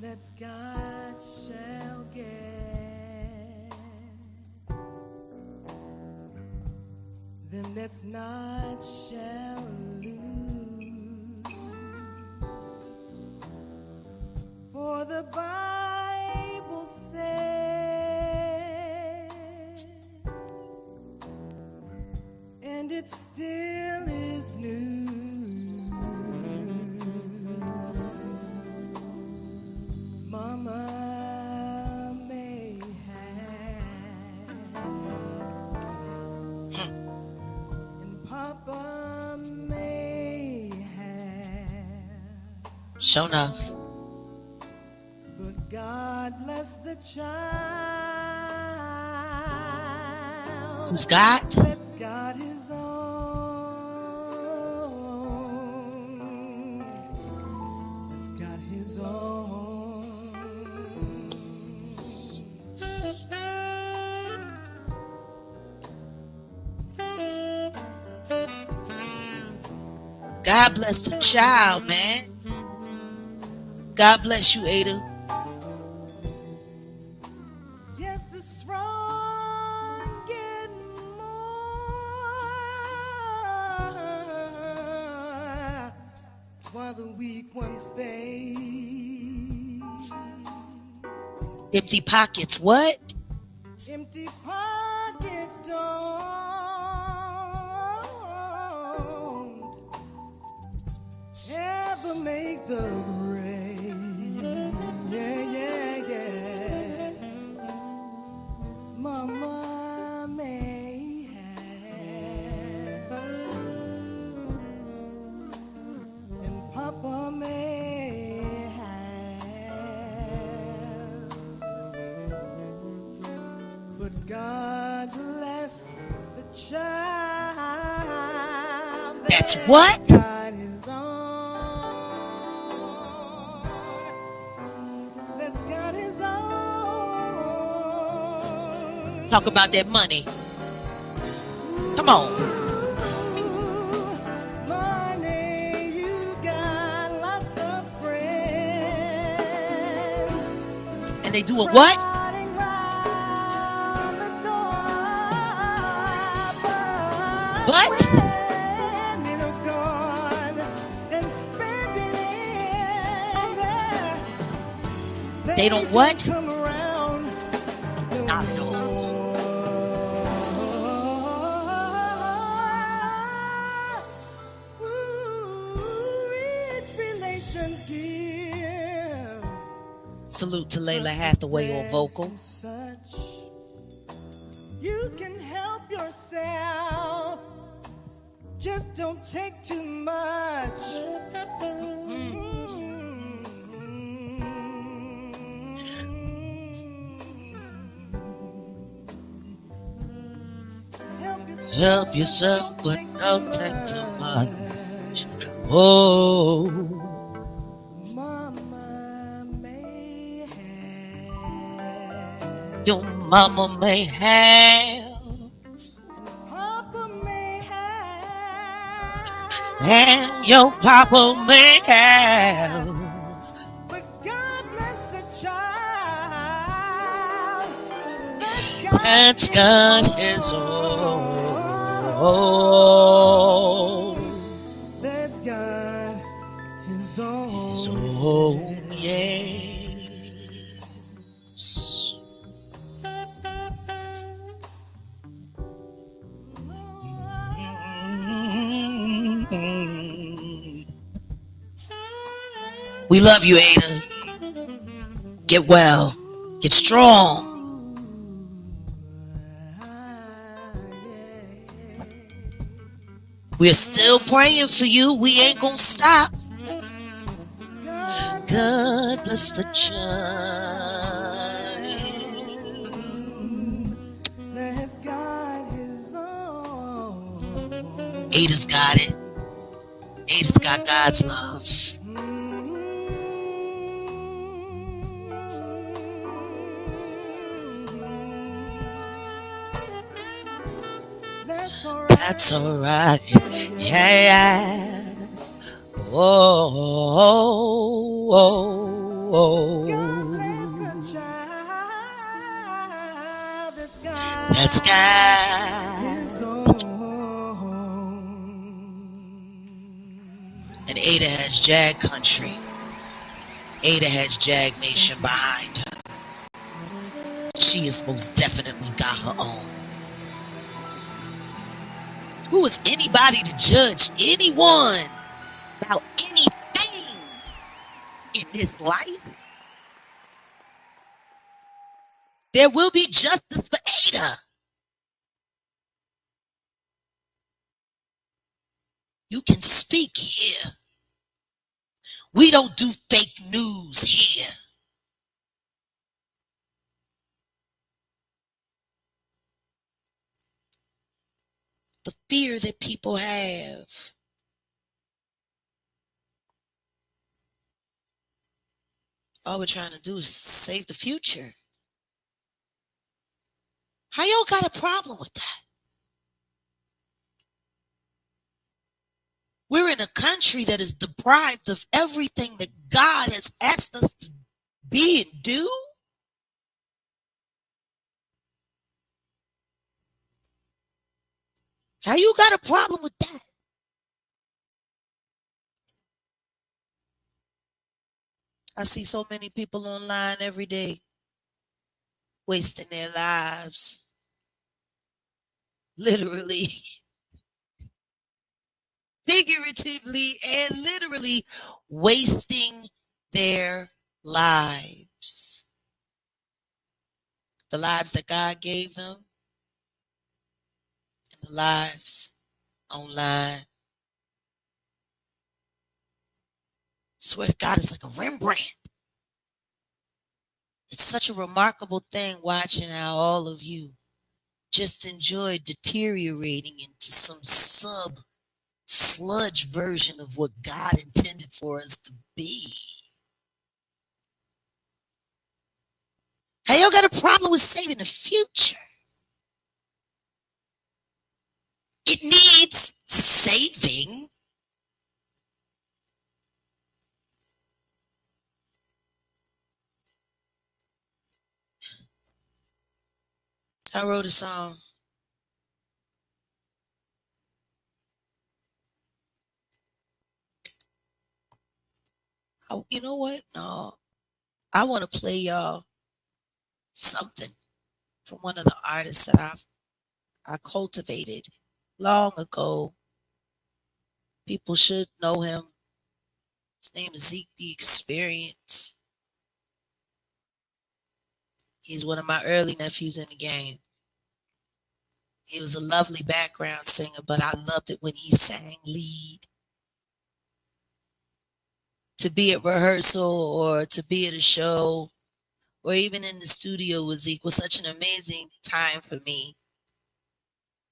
That's God shall get. Them that's not shall lose. For the Bible says it still is news. Mama may have, and Papa may have. Sure enough. But God bless the child. Who's got? That's got his own. That's got his own. God bless the child, man. God bless you, Ada. Yes, the strong get more, while the weak ones fade. Empty pockets, what? Empty pockets don't ever make the grave. Yeah. Mama may have, and Papa may have, but God bless the child. That's what? Got his own. That's got his own. Talk about that money. Come on. Money, you got lots of friends. And they doing what? Riding round the door, What? when it'll gone and spending it. They don't what? Come around. Not at all. Rich relations give. Salute to Layla Hathaway on vocal. Such. You can help yourself. Just don't take too much. Help yourself, but don't take too much. Oh, Mama may have, your mama may have, Papa may have, and your papa may have. but God bless the child That's got his own. That's got his own. His own, yes. We love you, Ada. Get well. Get strong. We're still praying for you. We ain't gonna stop. God bless the child. That's got his own. Ada's got it. Ada's got God's love. That's alright. Yeah. Oh. That's God. And Ada has Jag Country. Ada has Jag Nation behind her. She has most definitely got her own. Who is anybody to judge anyone about anything in this life? There will be justice for Ada. You can speak here. We don't do fake news here. The fear that people have. All we're trying to do is save the future. How y'all got a problem with that? We're in a country that is deprived of everything that God has asked us to be and do. How you got a problem with that? I see so many people online every day wasting their lives. Literally, figuratively, and literally wasting their lives. The lives that God gave them and the lives online. Swear to God, it's like a Rembrandt. It's such a remarkable thing watching how all of you just enjoy deteriorating into some sludge version of what God intended for us to be. Hey, y'all got a problem with saving the future? It needs saving. I wrote a song. You know what? No. I want to play y'all something from one of the artists that I cultivated long ago. People should know him. His name is Zeke the Experience. He's one of my early nephews in the game. He was a lovely background singer, but I loved it when he sang lead. To be at rehearsal or to be at a show or even in the studio with Zeke was such an amazing time for me.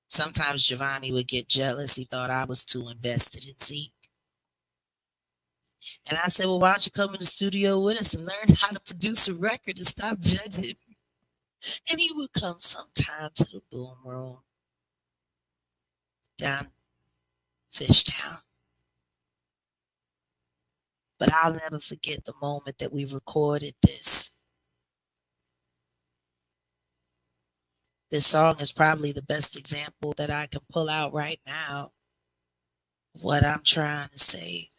Sometimes Giovanni would get jealous. He thought I was too invested in Zeke. And I said, well, why don't you come in the studio with us and learn how to produce a record and stop judging? And he would come sometime to the boom room down Fishtown. But I'll never forget the moment that we recorded this. This song is probably the best example that I can pull out right now of what I'm trying to say.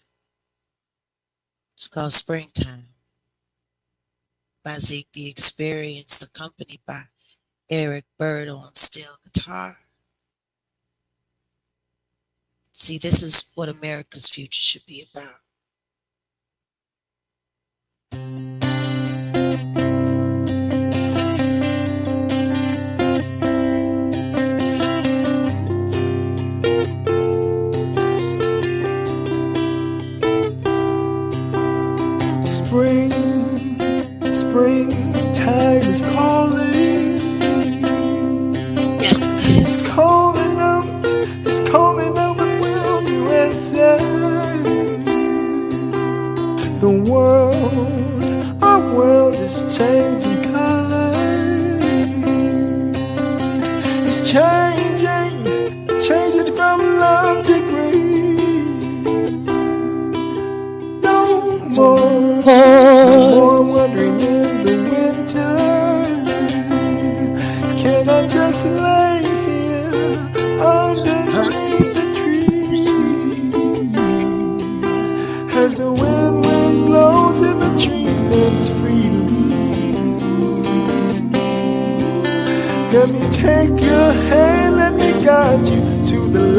It's called Springtime by Zeke the Experience, accompanied by Eric Bird on steel guitar. See, this is what America's future should be about. Springtime is calling. Yes, It's calling out, but will you answer? Our world is changing colors. It's changing from love to grief. No more wandering in the winter. Can I just lay here underneath the tree?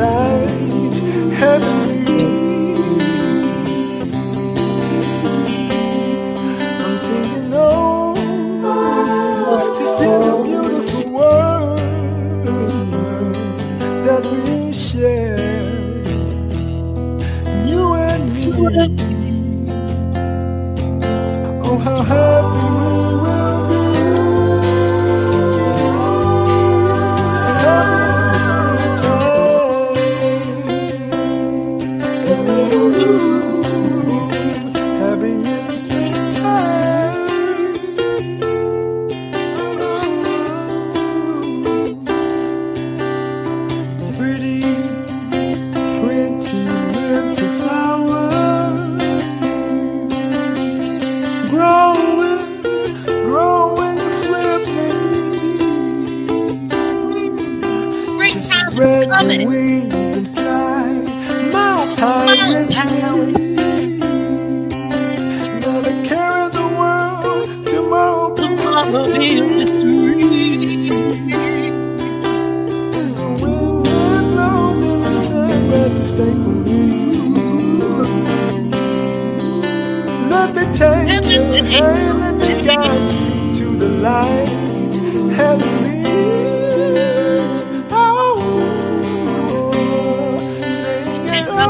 right, heavenly. I'm singing, oh, this is a beautiful world that we share, you and me. Oh, how happy we will be. Having in the springtime. Pretty, pretty little flowers growing so swiftly. Just spread your wings and fly miles high and sweet. Gonna carry the world, tomorrow be a mystery. As the wind that blows and the sun rises faithfully. Let me take your hand, let me guide you to the light, heavenly. Oh, sing it, oh,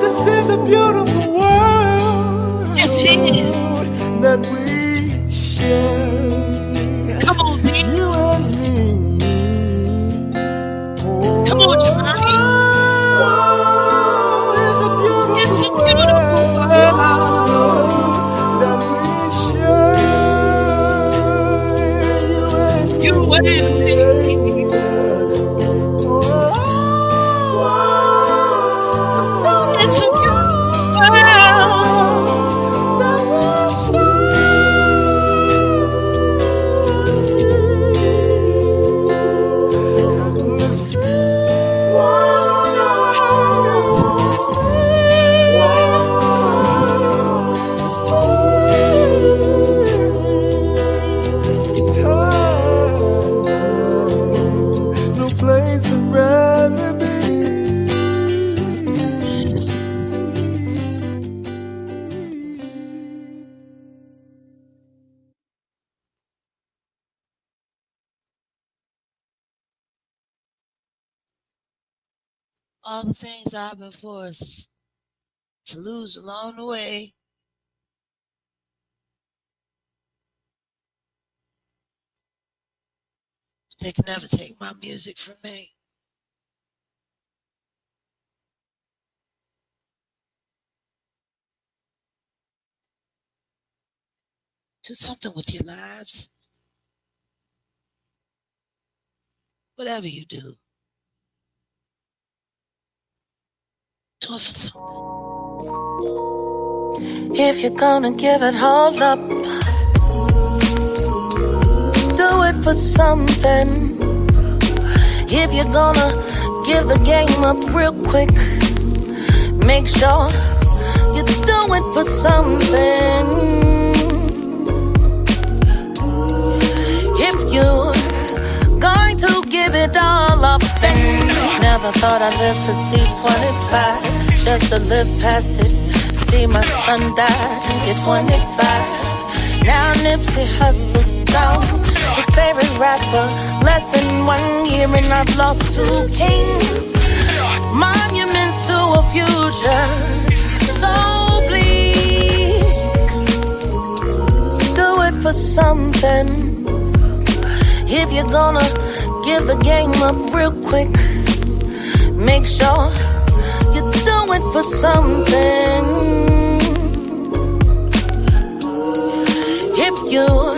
this is a beautiful world. Yes, it is. That we share. Come on, Z. You and me. Oh, come on, Johnny. It's a beautiful world that we share. You and me. It's a beautiful world that we share. The no place I'd rather be. all the things I've been forced to lose along the way. They can never take my music from me. Do something with your lives. Whatever you do, do it for something. If you're gonna give it all up, do it for something. If you're gonna give the game up real quick, make sure you do it for something. If you're going to give it all up, then never thought I'd live to see 25. Just to live past it, see my son die at 25. Now Nipsey Hussle's gone, his favorite rapper, less than 1 year, and I've lost 2 kings, monuments to a future so bleak. Do it for something. If you're gonna give the game up real quick, make sure you do it for something. If you're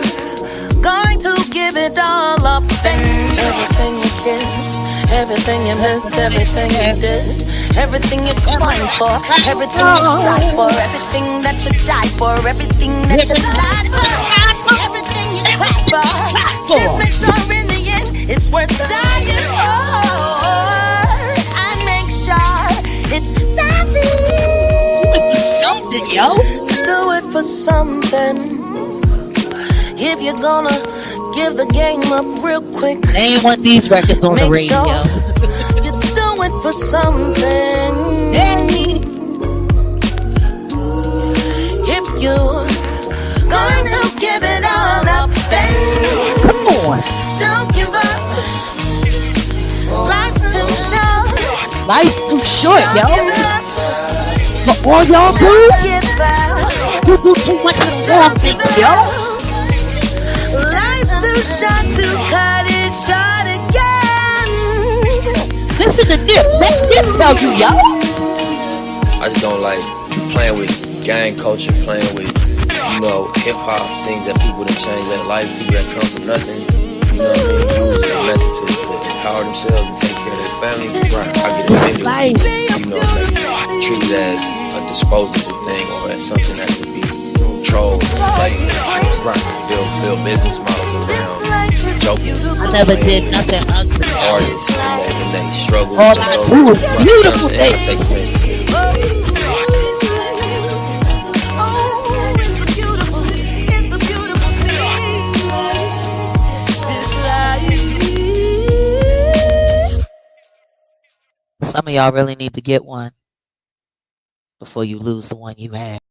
going to give it all up, then everything you kiss, everything you missed, everything you diss, everything you climbed for, everything you strive for, everything that you died for, everything that you lied for, everything you cried for. Just make sure in the end it's worth dying for. And make sure it's something. Something, yo. Do it for something. If you're gonna give the game up real quick, they ain't want these records on the radio. Sure for something. If you're going to give it all up, then Come on. don't give up. Life's too short. Life's too short, Don't yo. give up. For all y'all do, Don't give up. you do too much of the wrong things, yo. Life's too short to cut it short again. Listen to Nip. Let Nip tell you, yo. I just don't like playing with gang culture, playing with, hip hop, things that people that change their life, people that come from nothing, use their method to empower themselves and take care of their family. Right, I get offended with, treat it as a disposable thing or as something that could be controlled, like, build business models around joking. I never did nothing ugly. Artists, and they struggle. All I do is beautiful I things. take offense to it. Some of y'all really need to get one before you lose the one you have.